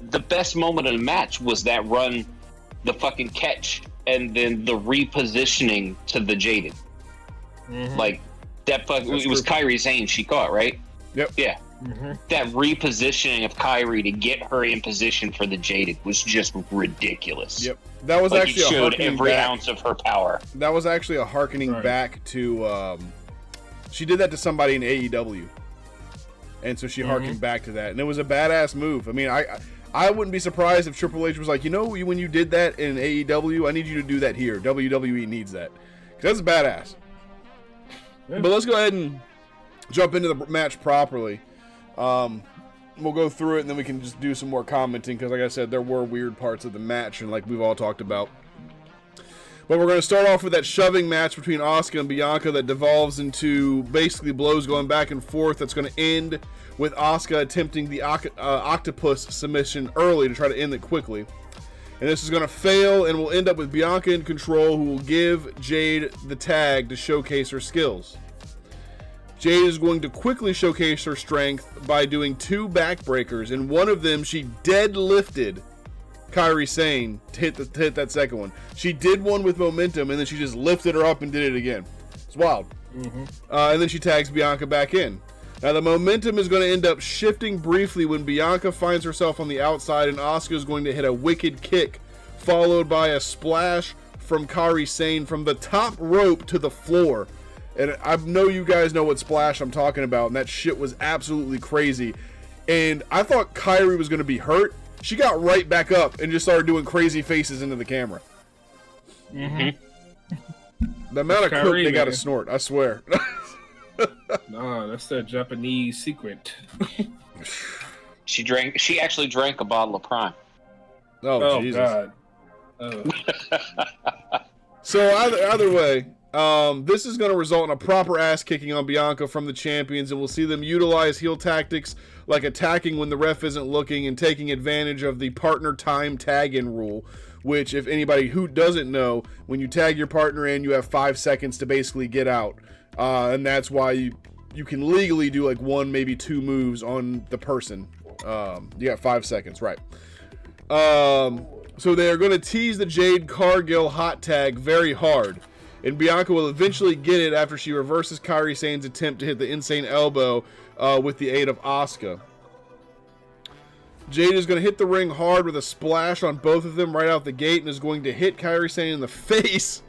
The best moment of the match was that run, the fucking catch, and then the repositioning to the Jaded. Like, that it was Kairi Sane she caught, right? Yep. Yeah. That repositioning of Kairi to get her in position for the Jaded was just ridiculous. Yep. That was actually it showed every ounce of her power. That was actually a hearkening back to, she did that to somebody in AEW. And so she harkened back to that, and it was a badass move. I mean, I wouldn't be surprised if Triple H was like, you know, when you did that in AEW, I need you to do that here. WWE needs that, because that's badass. Yeah. But let's go ahead and jump into the match properly. We'll go through it, and then we can just do some more commenting, because like I said, there were weird parts of the match, and like we've all talked about. But we're going to start off with that shoving match between Asuka and Bianca that devolves into basically blows going back and forth. That's going to end with Asuka attempting the octopus submission early to try to end it quickly. And this is going to fail, and we'll end up with Bianca in control, who will give Jade the tag to showcase her skills. Jade is going to quickly showcase her strength by doing 2 backbreakers, and one of them she deadlifted Kairi Sane to hit that second one. She did one with momentum, and then she just lifted her up and did it again. It's wild. And then she tags Bianca back in. Now the momentum is going to end up shifting briefly when Bianca finds herself on the outside, and Asuka is going to hit a wicked kick, followed by a splash from Kairi Sane from the top rope to the floor. And I know you guys know what splash I'm talking about, and that shit was absolutely crazy. And I thought Kairi was going to be hurt. She got right back up and just started doing crazy faces into the camera. The amount of coke they got to snort, I swear. Nah, that's that Japanese secret. She actually drank a bottle of Prime. Oh Jesus. God. So either way, this is going to result in a proper ass kicking on Bianca from the champions, and we'll see them utilize heel tactics like attacking when the ref isn't looking and taking advantage of the partner time tag-in rule, which if anybody who doesn't know, when you tag your partner in, you have 5 seconds to basically get out. And that's why you can legally do like 1, maybe 2 moves on the person. You got 5 seconds, right? So they are going to tease the Jade Cargill hot tag very hard. And Bianca will eventually get it after she reverses Kairi Sane's attempt to hit the insane elbow with the aid of Asuka. Jade is going to hit the ring hard with a splash on both of them right out the gate and is going to hit Kairi Sane in the face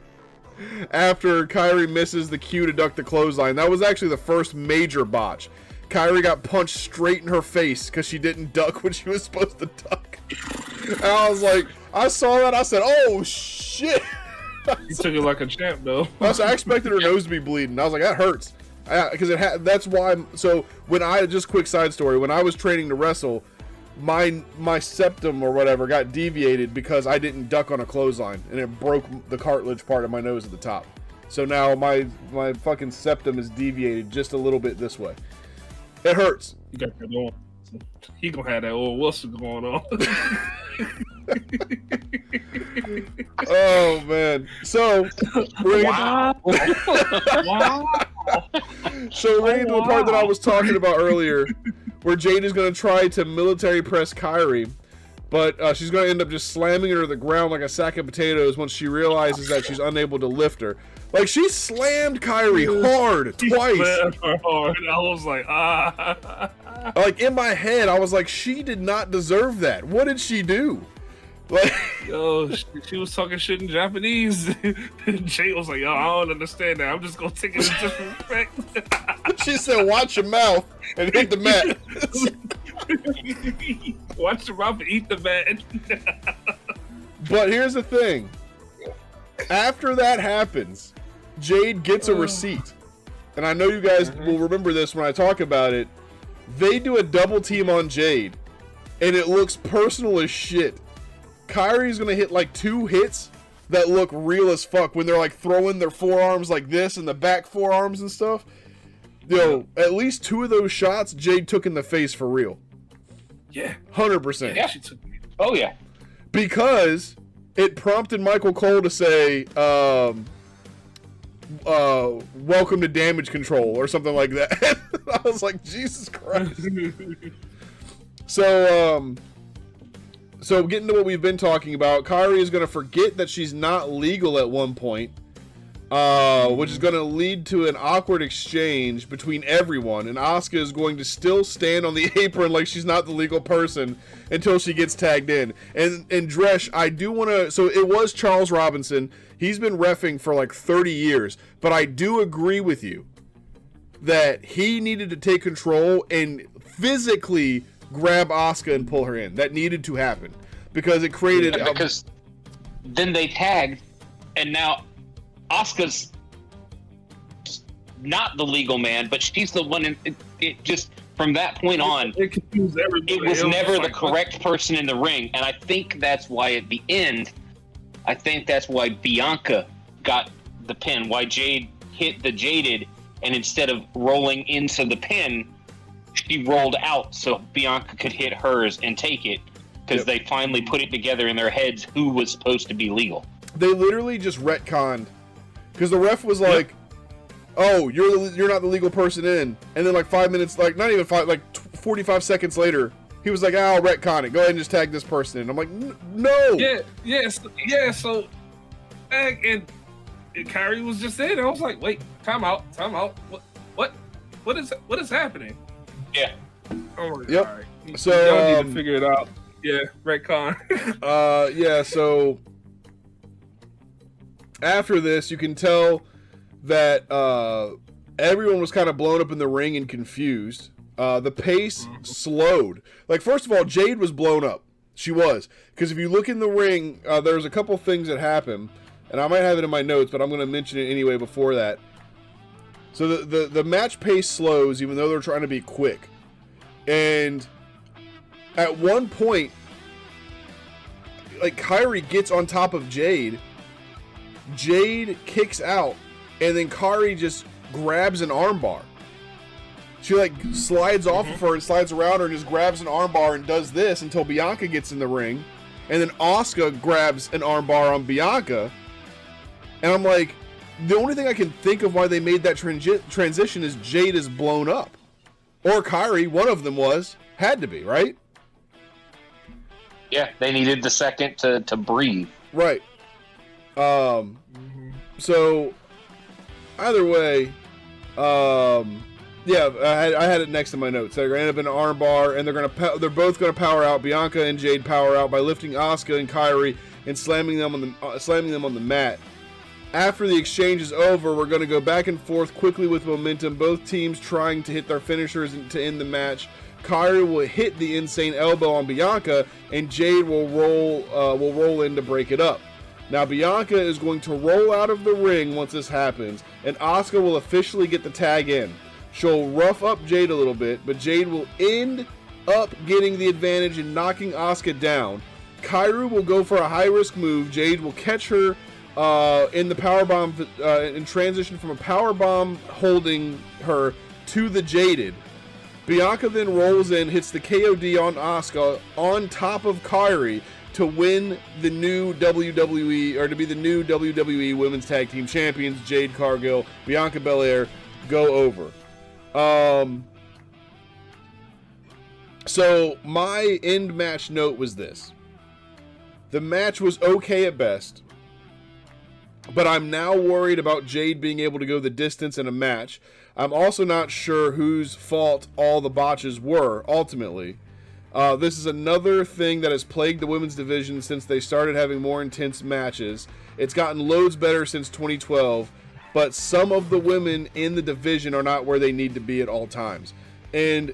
after Kairi misses the cue to duck the clothesline. That was actually the first major botch. Kairi got punched straight in her face because she didn't duck when she was supposed to duck. And I was like, I saw that, I said, oh shit. You took it like a champ, though. I expected her nose to be bleeding. I was like, that hurts. Because that's why. So when just quick side story, when I was training to wrestle, my septum or whatever got deviated because I didn't duck on a clothesline, and it broke the cartilage part of my nose at the top. So now my fucking septum is deviated just a little bit this way. It hurts. You got that on. He gonna have that old Wilson going on. Oh man. So we're wow. So we're into the part that I was talking about earlier, where Jade is going to try to military press Kairi, but she's going to end up just slamming her to the ground like a sack of potatoes once she realizes that she's unable to lift her. Like, she slammed Kairi hard twice. Slammed her hard. I was like, ah. Like, in my head, I was like, she did not deserve that. What did she do? Like, yo, she was talking shit in Japanese. Jay was like, yo, I don't understand that. I'm just gonna take it as disrespect. She said, watch your mouth and hit the mat. Watch your mouth and eat the mat. But here's the thing. After that happens, Jade gets a receipt. And I know you guys will remember this when I talk about it. They do a double team on Jade, and it looks personal as shit. Kairi's gonna hit like 2 hits that look real as fuck when they're like throwing their forearms like this and the back forearms and stuff. Yo, at least 2 of those shots Jade took in the face for real. Yeah. 100%. Yeah. She took me. Oh yeah. Because it prompted Michael Cole to say, welcome to Damage Control or something like that. I was like, Jesus Christ. So getting to what we've been talking about, Kairi is going to forget that she's not legal at one point, which is going to lead to an awkward exchange between everyone, and Asuka is going to still stand on the apron like she's not the legal person until she gets tagged in. And Dresh, I do want to, so it was Charles Robinson. He's been reffing for like 30 years, but I do agree with you that he needed to take control and physically grab Asuka and pull her in. That needed to happen because it created. Yeah, because then they tagged, and now Asuka's not the legal man, but she's the one. It just from that point on, it confused everybody. It was never the correct person in the ring, and I think that's why at the end, I think that's why Bianca got the pin. Why Jade hit the Jaded, and instead of rolling into the pin, she rolled out so Bianca could hit hers and take it, because they finally put it together in their heads who was supposed to be legal. They literally just retconned, because the ref was like, "Oh, you're not the legal person in," and then like 5 minutes, like not even 5, like 45 seconds later, he was like, "I'll retcon it. Go ahead and just tag this person in." I'm like, "No." So, and Kairi was just in. I was like, "Wait, time out. What is happening?" Yeah. Oh my God. Yep. All right. So y'all need to figure it out. Yeah, retcon. Yeah. So after this, you can tell that everyone was kind of blown up in the ring and confused. The pace slowed. Like, first of all, Jade was blown up. She was. Because if you look in the ring, there's a couple things that happened, and I might have it in my notes, but I'm going to mention it anyway before that. So the match pace slows, even though they're trying to be quick. And at one point, like, Kairi gets on top of Jade. Jade kicks out, and then Kairi just grabs an armbar. She like slides off of her and slides around her and just grabs an armbar and does this until Bianca gets in the ring. and then Asuka grabs an armbar on Bianca, and I'm like, the only thing I can think of why they made that transition is Jade is blown up, or Kairi. One of them had to be, right? Yeah, they needed the second to breathe. Right. So either way, yeah, I had it next to my notes. They're gonna end up in an armbar, and they're both gonna power out. Bianca and Jade power out by lifting Asuka and Kairi and slamming them on the mat. After the exchange is over, we're gonna go back and forth quickly with momentum. Both teams trying to hit their finishers to end the match. Kairi will hit the insane elbow on Bianca, and Jade will roll in to break it up. Now Bianca is going to roll out of the ring once this happens, and Asuka will officially get the tag in. She'll rough up Jade a little bit, but Jade will end up getting the advantage and knocking Asuka down. Kairi will go for a high-risk move. Jade will catch her in the powerbomb and transition from a powerbomb holding her to the Jaded. Bianca then rolls in, hits the KOD on Asuka on top of Kairi to win the new WWE, or to be the new WWE Women's Tag Team Champions. Jade Cargill, Bianca Belair go over. So my end match note was this. The match was okay at best, but I'm now worried about Jade being able to go the distance in a match. I'm also not sure whose fault all the botches were, ultimately. This is another thing that has plagued the women's division since they started having more intense matches. It's gotten loads better since 2012, but some of the women in the division are not where they need to be at all times. And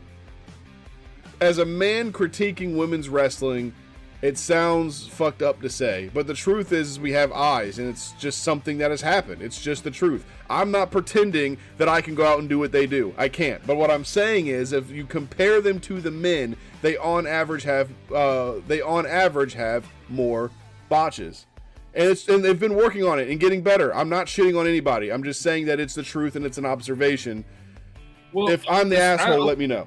as a man critiquing women's wrestling, it sounds fucked up to say, but the truth is we have eyes, and it's just something that has happened. It's just the truth. I'm not pretending that I can go out and do what they do. I can't. But what I'm saying is, if you compare them to the men, they on average have more botches, and they've been working on it and getting better. I'm not shitting on anybody. I'm just saying that it's the truth and it's an observation. Well, if I'm the asshole, let me know.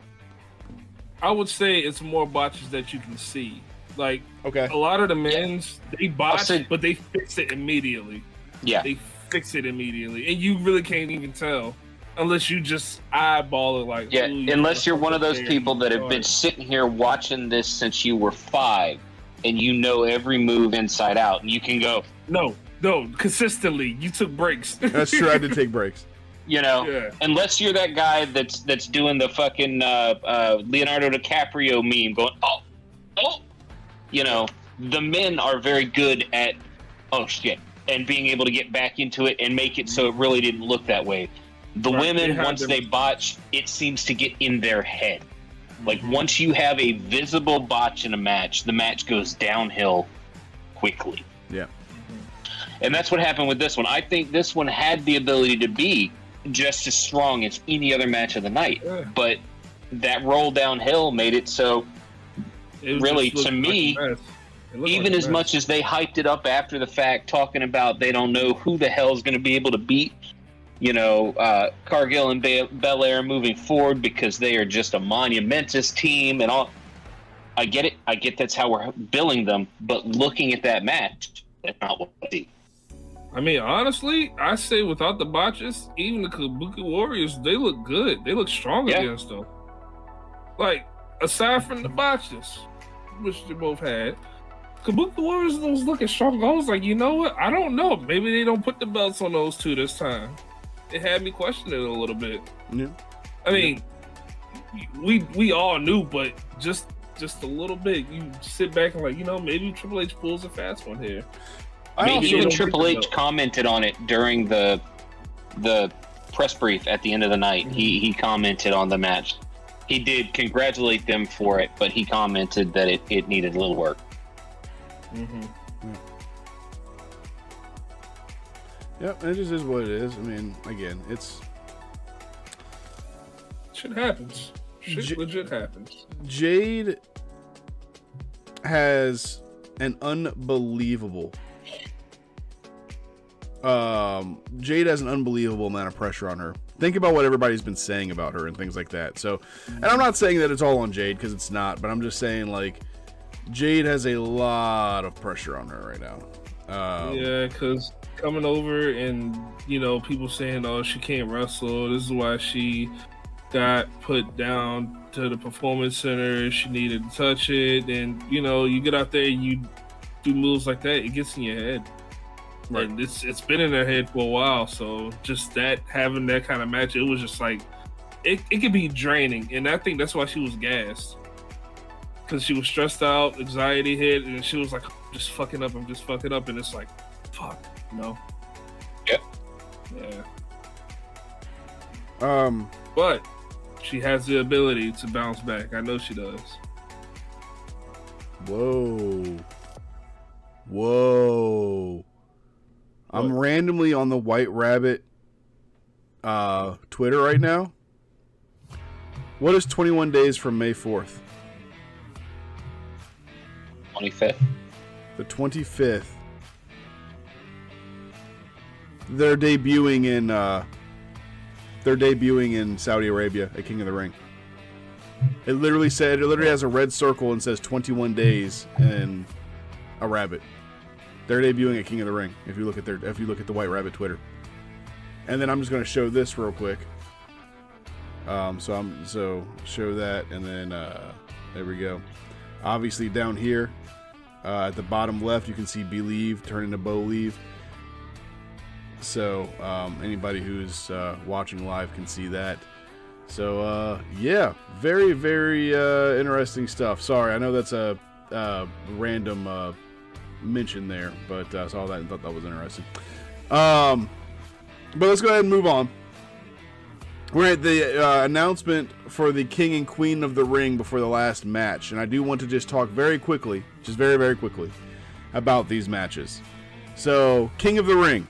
I would say it's more botches that you can see. Like, okay, a lot of the men's, they botch, but they fix it immediately. Yeah. They fix it immediately. And you really can't even tell unless you just eyeball it like... Yeah, unless you're one of those people that have been sitting here watching this since you were 5, and you know every move inside out, and you can go... No, consistently. You took breaks. That's true, I did take breaks. You know, unless you're that guy that's doing the fucking Leonardo DiCaprio meme going, oh, you know, the men are very good at, oh shit, and being able to get back into it and make it so it really didn't look that way. The women, once they botch, it seems to get in their head. Like, once you have a visible botch in a match, the match goes downhill quickly. Yeah. And that's what happened with this one. I think this one had the ability to be just as strong as any other match of the night. Yeah. But that roll downhill made it so... Really, to me, even as much as they hyped it up after the fact, talking about they don't know who the hell is going to be able to beat, you know, Cargill and Belair moving forward because they are just a monumentous team and all. I get it. I get that's how we're billing them. But looking at that match, that's not what I see. I mean, honestly, I say without the botches, even the Kabuki Warriors, they look good. They look strong against them. Like, aside from the botches, which they both had, Kabuki Warriors was looking strong. I was like, you know what? I don't know. Maybe they don't put the belts on those two this time. It had me question it a little bit. Yeah. I mean, we all knew, but just a little bit. You sit back and like, you know, maybe Triple H pulls a fast one here. Maybe even Triple H commented on it during the press brief at the end of the night. Mm-hmm. He commented on the match. He did congratulate them for it, but he commented that it needed a little work. Mm-hmm. Yep, it just is what it is. I mean, again, it's... Shit happens. Shit legit happens. Jade has an unbelievable... Jade has an unbelievable amount of pressure on her. Think about what everybody's been saying about her and things like that. So, and I'm not saying that it's all on Jade, because it's not, but I'm just saying, like, Jade has a lot of pressure on her right now. Yeah, because coming over and, people saying, oh, she can't wrestle. This is why she got put down to the performance center. She needed to touch it. And, you get out there and you do moves like that, it gets in your head. Right. And it's been in her head for a while. So just having that kind of match, it was just like, it could be draining. And I think that's why she was gassed. Because she was stressed out, anxiety hit, and she was like, I'm just fucking up. And it's like, fuck, no. Yep. Yeah. But she has the ability to bounce back. I know she does. Whoa. I'm randomly on the White Rabbit Twitter right now. What is 21 days from May 4th? 25th. The 25th. They're debuting in Saudi Arabia at King of the Ring. It literally has a red circle and says 21 days and a rabbit. They're debuting at King of the Ring. If you look at the White Rabbit Twitter. And then I'm just going to show this real quick. So show that, and then there we go. Obviously down here at the bottom left, you can see Believe turn into Believe. So anybody who's watching live can see that. So yeah, very, very interesting stuff. Sorry, I know that's a random mention there, but I saw that and thought that was interesting. But let's go ahead and move on. We're at the announcement for the King and Queen of the Ring before the last match, and I do want to just talk very quickly, just very, very quickly, about these matches. So, King of the Ring.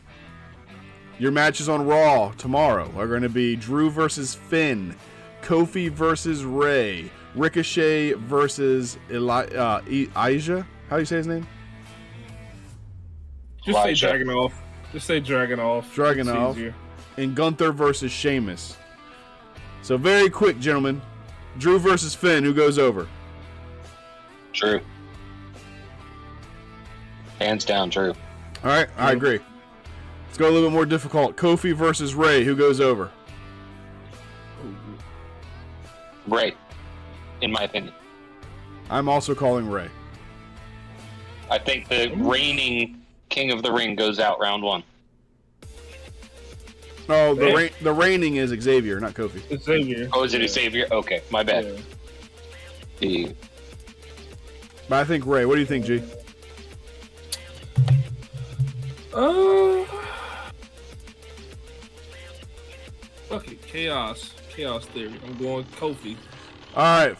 Your matches on Raw tomorrow are going to be Drew versus Finn, Kofi versus Ray, Ricochet versus Elijah. How do you say his name? Just say Dragunov. Just say Dragunov. Dragunov. And Gunther versus Sheamus. So very quick, gentlemen. Drew versus Finn. Who goes over? Drew. Hands down, Drew. All right, I agree. Let's go a little bit more difficult. Kofi versus Ray. Who goes over? Ray, in my opinion. I'm also calling Ray. I think the reigning King of the Ring goes out round one. Oh, the reigning is Xavier, not Kofi. Xavier. Oh, is it Xavier? Okay, my bad. Yeah. But I think Ray. What do you think, G? Fuck it, chaos theory. I'm going Kofi. All right.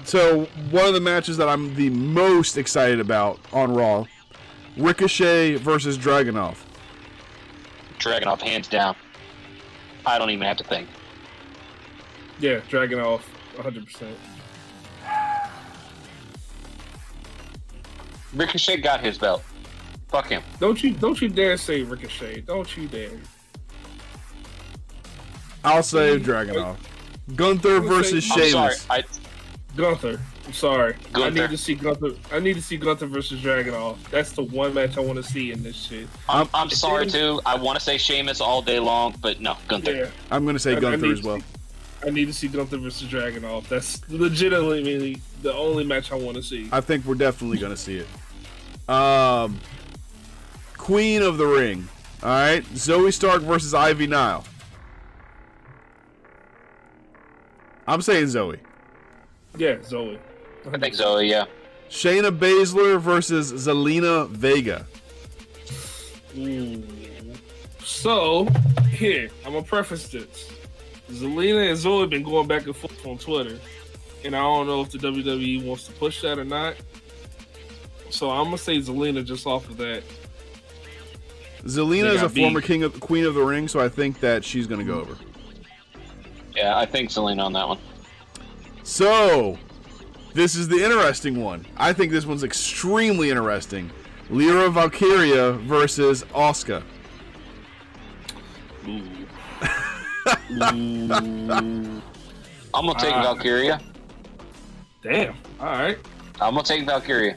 So one of the matches that I'm the most excited about on Raw, Ricochet versus Dragunov. Dragunov, hands down. I don't even have to think. Yeah, Dragunov, 100%. Ricochet got his belt. Fuck him. Don't you dare say Ricochet. Don't you dare. I'll say Dragunov. Gunther versus Sheamus. Gunther. I'm sorry. Gunther. I need to see Gunther. I need to see Gunther versus Dragunov. That's the one match I want to see in this shit. I'm sorry too. I want to say Sheamus all day long, but no, Gunther. Yeah. I'm going to say Gunther as well. I need to see Gunther versus Dragunov. That's legitimately the only match I want to see. I think we're definitely going to see it. Queen of the Ring. All right, Zoe Stark versus Ivy Nile. I'm saying Zoe. Yeah, Zoe. I think Zoe, yeah. Shayna Baszler versus Zelina Vega. Ooh. So, here, I'm going to preface this. Zelina and Zoe have been going back and forth on Twitter. And I don't know if the WWE wants to push that or not. So I'm going to say Zelina just off of that. Zelina is a former Queen of the Ring, so I think that she's going to go over. Yeah, I think Zelina on that one. So, this is the interesting one. I think this one's extremely interesting. Lyra Valkyria versus Asuka. I'm going to take Valkyria. Damn. All right. I'm gonna take Valkyria.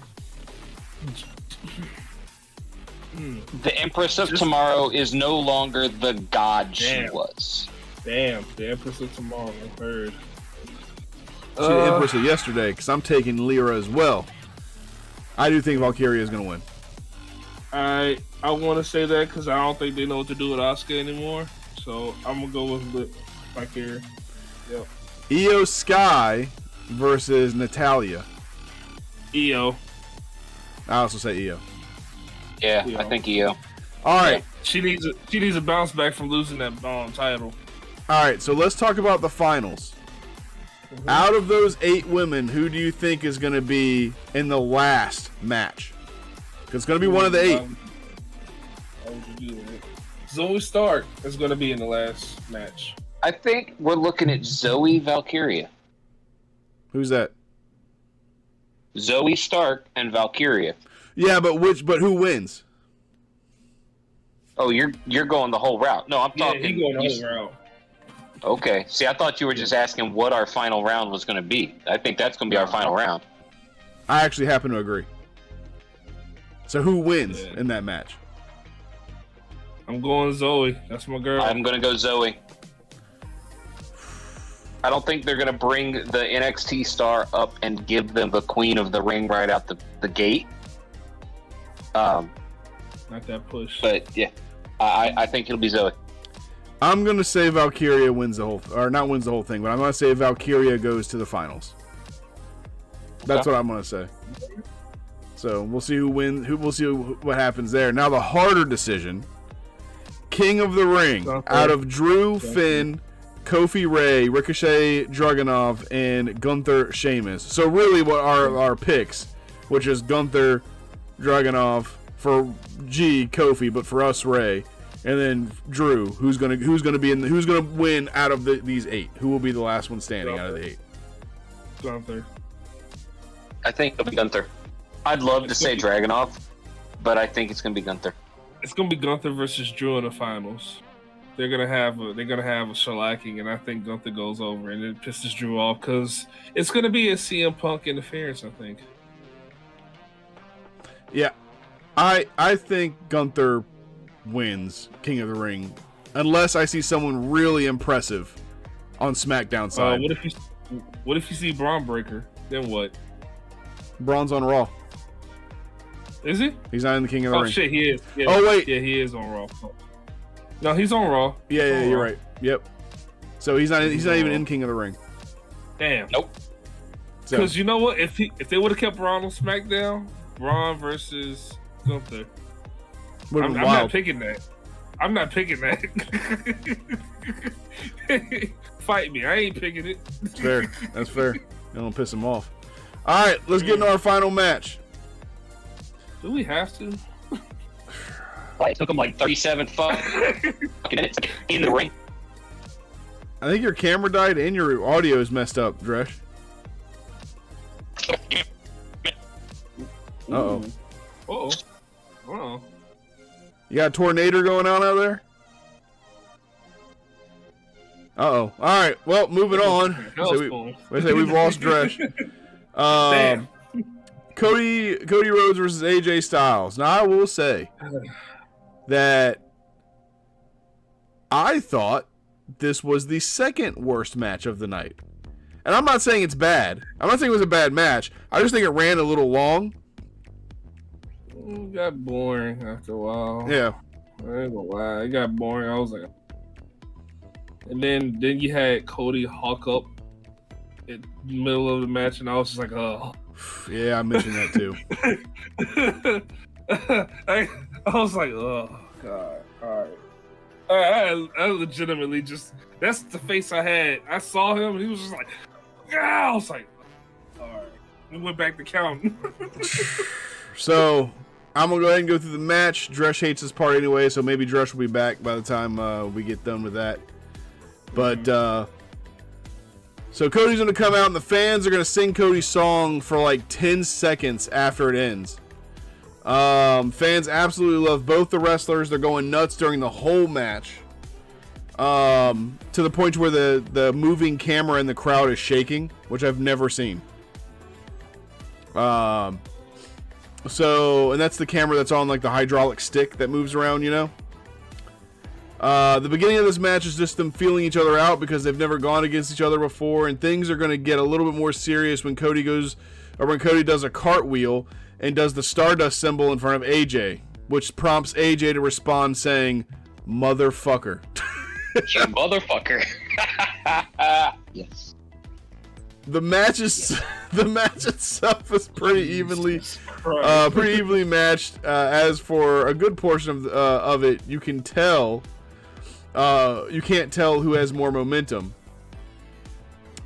The Empress of Tomorrow is no longer the god she was. Damn, the Empress of Tomorrow. Heard. She's the Empress of yesterday, because I'm taking Lyra as well. I do think Valkyria is going to win. I want to say that because I don't think they know what to do with Asuka anymore. So I'm going to go with Valkyria. Yep. Io Sky versus Natalia. Io. I also say Io. Yeah, I think Io. All right. Yeah. She needs a bounce back from losing that title. All right, so let's talk about the finals. Mm-hmm. Out of those 8 women, who do you think is going to be in the last match? Because it's going to be one of the 8. How would you do that? Zoe Stark is going to be in the last match. I think we're looking at Zoe Valkyria. Who's that? Zoe Stark and Valkyria. Yeah, but who wins? Oh, you're going the whole route. No, I'm talking. Yeah, he's going the whole route. Okay. See, I thought you were just asking what our final round was going to be. I think that's going to be our final round. I actually happen to agree. So who wins in that match? I'm going Zoe. That's my girl. I'm going to go Zoe. I don't think they're going to bring the NXT star up and give them the Queen of the Ring right out the gate. Not that push. But yeah, I think it'll be Zoe. I'm gonna say Valkyria wins the whole, or not wins the whole thing, but I'm gonna say Valkyria goes to the finals. That's what I'm gonna say. So we'll see who wins. We'll see what happens there. Now the harder decision: King of the Ring, out of Drew, Finn, Kofi Ray, Ricochet, Dragunov, and Gunther, Sheamus. So really, what are our picks? Which is Gunther, Dragunov, for G, Kofi, but for us, Ray. And then Drew, who's gonna win out of these 8? Who will be the last one standing out of the 8? Gunther. I think it'll be Gunther. I'd love to say Dragunov, but I think it's gonna be Gunther. It's gonna be Gunther versus Drew in the finals. They're gonna have a shellacking, and I think Gunther goes over, and it pisses Drew off because it's gonna be a CM Punk interference. I think. Yeah, I think Gunther wins King of the Ring, unless I see someone really impressive on SmackDown side. What if you see Braun Breaker? Then what? Braun's on Raw. Is he? He's not in the King of the Ring. Oh shit, he is. Yeah, oh wait, yeah, he is on Raw. No, he's on Raw. Yeah, you're right. Yep. So he's not even in King of the Ring. Damn. Nope. Because you know what? If they would have kept Braun on SmackDown, Braun versus Gunther. I'm not picking that. I'm not picking that. Fight me. I ain't picking it. That's fair. That's fair. Don't piss him off. All right, let's get into our final match. Do we have to? It took him like 37 fucking minutes in the ring. I think your camera died and your audio is messed up, Dresh. Uh-oh. Uh-oh. Uh-oh. You got a tornado going on out there? Uh-oh. All right. Well, moving on. We've lost Dresh. Damn. Cody Rhodes versus AJ Styles. Now, I will say that I thought this was the second worst match of the night. And I'm not saying it's bad. I'm not saying it was a bad match. I just think it ran a little long. It got boring after a while. Yeah. I ain't gonna lie. It got boring. I was like... And then you had Cody hawk up in the middle of the match, and I was just like, oh. Yeah, I mentioned that too. I was like, oh, God. All right. I legitimately just... That's the face I had. I saw him, and he was just like, yeah. I was like, all right. We went back to counting. So... I'm going to go ahead and go through the match. Dresh hates this part anyway, so maybe Dresh will be back by the time we get done with that. But, so Cody's going to come out, and the fans are going to sing Cody's song for like 10 seconds after it ends. Fans absolutely love both the wrestlers. They're going nuts during the whole match. To the point where the moving camera in the crowd is shaking, which I've never seen. So, and that's the camera that's on like the hydraulic stick that moves around, you know. The beginning of this match is just them feeling each other out because they've never gone against each other before, and things are going to get a little bit more serious when Cody does a cartwheel and does the Stardust symbol in front of AJ, which prompts AJ to respond saying, "Motherfucker." You motherfucker. Yes. The match itself is pretty evenly matched. As for a good portion of it, you can't tell who has more momentum.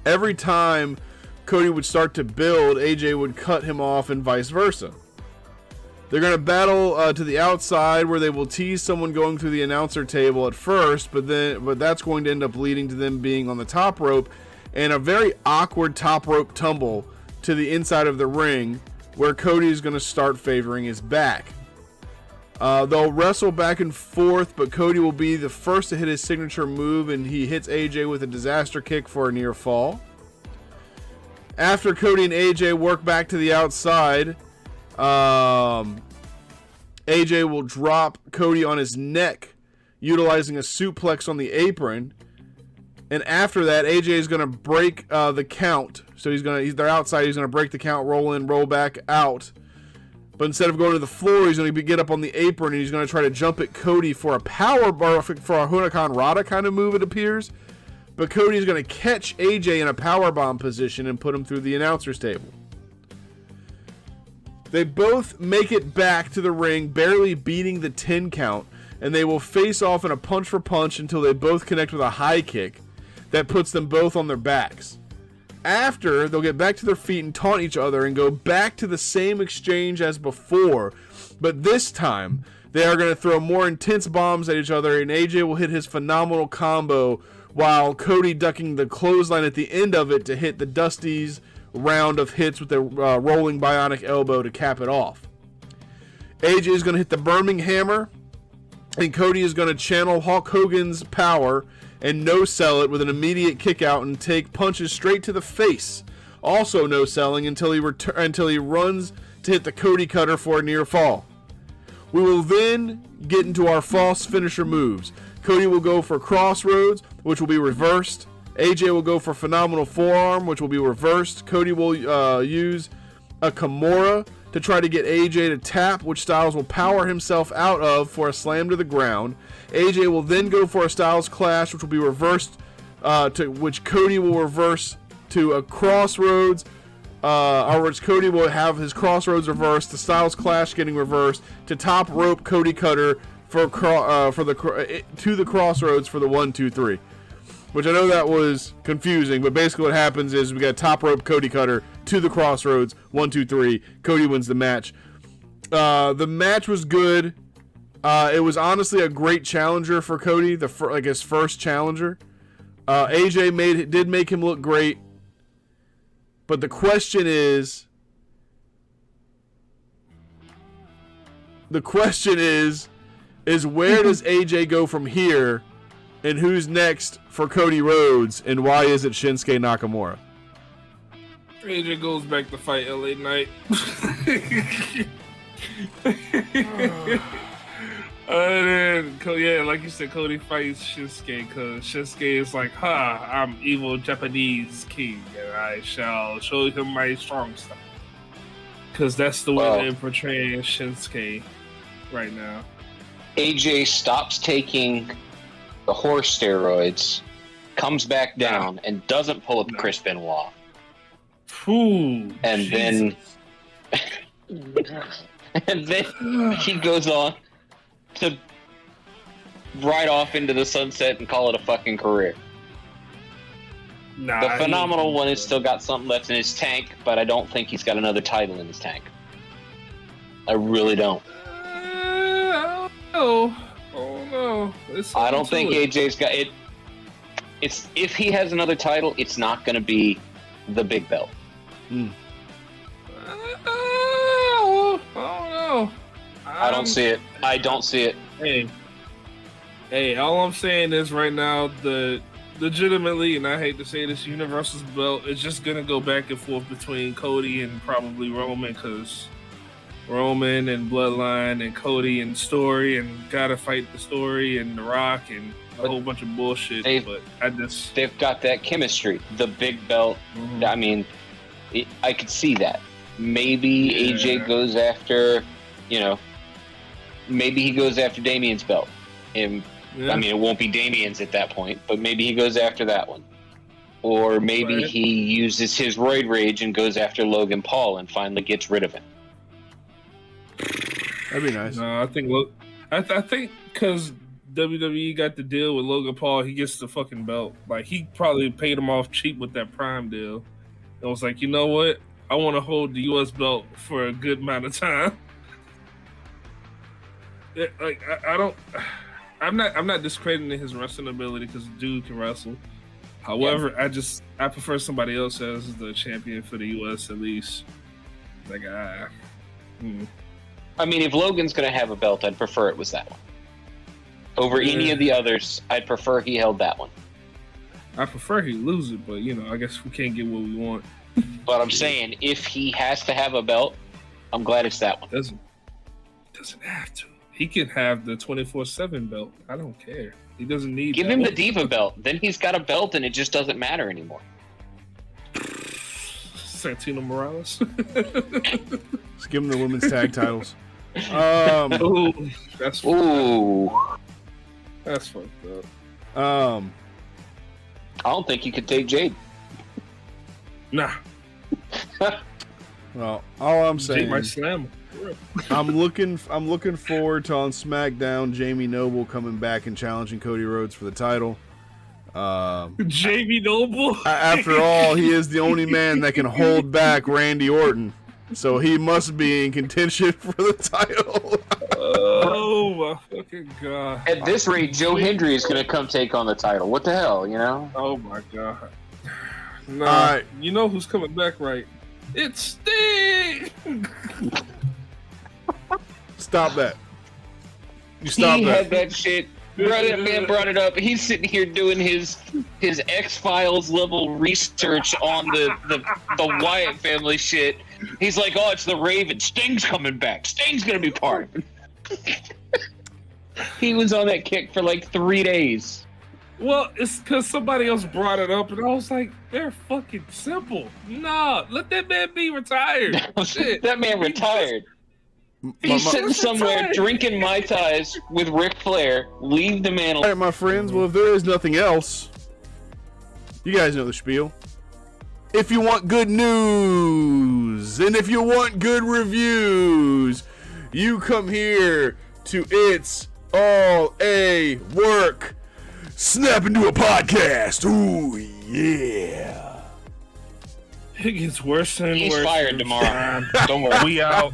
Every time Cody would start to build, AJ would cut him off, and vice versa. They're going to battle to the outside, where they will tease someone going through the announcer table at first, but that's going to end up leading to them being on the top rope, and a very awkward top rope tumble to the inside of the ring, where Cody is going to start favoring his back. They'll wrestle back and forth, but Cody will be the first to hit his signature move, and he hits AJ with a disaster kick for a near fall. After Cody and AJ work back to the outside, AJ will drop Cody on his neck, utilizing a suplex on the apron. And after that, AJ is going to break the count. So they're outside. He's going to break the count, roll in, roll back out. But instead of going to the floor, he's going to get up on the apron, and he's going to try to jump at Cody for a power bar, for a Huracan Rana kind of move, it appears. But Cody's going to catch AJ in a powerbomb position and put him through the announcer's table. They both make it back to the ring, barely beating the 10 count, and they will face off in a punch for punch until they both connect with a high kick that puts them both on their backs. After, they'll get back to their feet and taunt each other and go back to the same exchange as before, but this time they are going to throw more intense bombs at each other, and AJ will hit his phenomenal combo while Cody ducking the clothesline at the end of it to hit the Dusty's round of hits with the rolling bionic elbow to cap it off. AJ is going to hit the Burning Hammer, and Cody is going to channel Hulk Hogan's power and no-sell it with an immediate kick out and take punches straight to the face. Also no-selling until he runs to hit the Cody Cutter for a near fall. We will then get into our false finisher moves. Cody will go for Crossroads, which will be reversed. AJ will go for Phenomenal Forearm, which will be reversed. Cody will use a Kimura to try to get AJ to tap, which Styles will power himself out of for a slam to the ground. AJ will then go for a Styles Clash, which will be reversed, which Cody will reverse to a Crossroads, which Cody will have his Crossroads reversed, the Styles Clash getting reversed, to top rope Cody Cutter to the Crossroads for the 1-2-3. Which I know that was confusing, but basically what happens is we got top rope Cody Cutter to the Crossroads, 1-2-3. Cody wins the match. The match was good. It was honestly a great challenger for Cody, his first challenger. AJ did make him look great, but the question is where does AJ go from here, and who's next for Cody Rhodes, and why is it Shinsuke Nakamura? AJ goes back to fight LA Knight. Like you said, Cody fights Shinsuke because Shinsuke is like, I'm evil Japanese king, and I shall show him my strong stuff. Because that's the way they're portraying Shinsuke right now. AJ stops taking the horse steroids, comes back down, and doesn't pull up Chris Benoit. Ooh, and Jesus. then he goes on to ride off into the sunset and call it a fucking career. The phenomenal one has still got something left in his tank, but I don't think he's got another title in his tank. I really don't. I don't know. I don't think AJ's got it. It's if he has another title, it's not going to be the big belt. I don't know. I don't see it. I don't see it. Hey, all I'm saying is right now the legitimately, and I hate to say this, Universal's belt is just gonna go back and forth between Cody and probably Roman, because Roman and Bloodline and Cody and Story and Gotta Fight the Story and The Rock and a whole bunch of bullshit. But they've got that chemistry. The big belt. I mean, I could see that. Maybe AJ goes after, maybe he goes after Damien's belt. And I mean, it won't be Damien's at that point, but maybe he goes after that one. Or maybe he uses his roid rage and goes after Logan Paul and finally gets rid of him. That'd be nice. No, I think because WWE got the deal with Logan Paul, he gets the fucking belt. Like, he probably paid him off cheap with that Prime deal. I was like, you know what? I want to hold the U.S. belt for a good amount of time. I'm not discrediting his wrestling ability, because the dude can wrestle. However, I prefer somebody else as the champion for the U.S. at least. Like, I mean, if Logan's going to have a belt, I'd prefer it was that one. Over any of the others, I'd prefer he held that one. I prefer he lose it, but, I guess we can't get what we want. But I'm saying, if he has to have a belt, I'm glad it's that one. Doesn't have to. He can have the 24/7 belt. I don't care. He doesn't need. Give him the Diva belt. Then he's got a belt, and it just doesn't matter anymore. Santino Morales. Let's give him the women's tag titles. That's fucked up. I don't think you could take Jade. Nah. Well, all I'm saying, Jade might slam him. I'm looking forward to on SmackDown Jamie Noble coming back and challenging Cody Rhodes for the title. Jamie Noble. After all, he is the only man that can hold back Randy Orton, so he must be in contention for the title. Oh my fucking god! At this rate, Joe Hendry is going to come take on the title. What the hell, Oh my god! No, right. You know who's coming back, right? It's Sting. Stop that! You stop he that! Had that shit. That man brought it up. He's sitting here doing his X-Files level research on the Wyatt family shit. He's like, oh, it's the Raven. Sting's coming back. Sting's gonna be part of it. He was on that kick for like 3 days. Well, it's because somebody else brought it up, and I was like, they're fucking simple. Nah, let that man be retired. Shit. That man retired. He's sitting somewhere drinking Mai Tais with Ric Flair. Leave the man alone. All right, my friends. Well, if there is nothing else, you guys know the spiel. If you want good news and if you want good reviews, you come here to It's All a Work. Snap into a podcast. Ooh, yeah. It gets worse and worse. He's fired tomorrow. Don't worry. We out.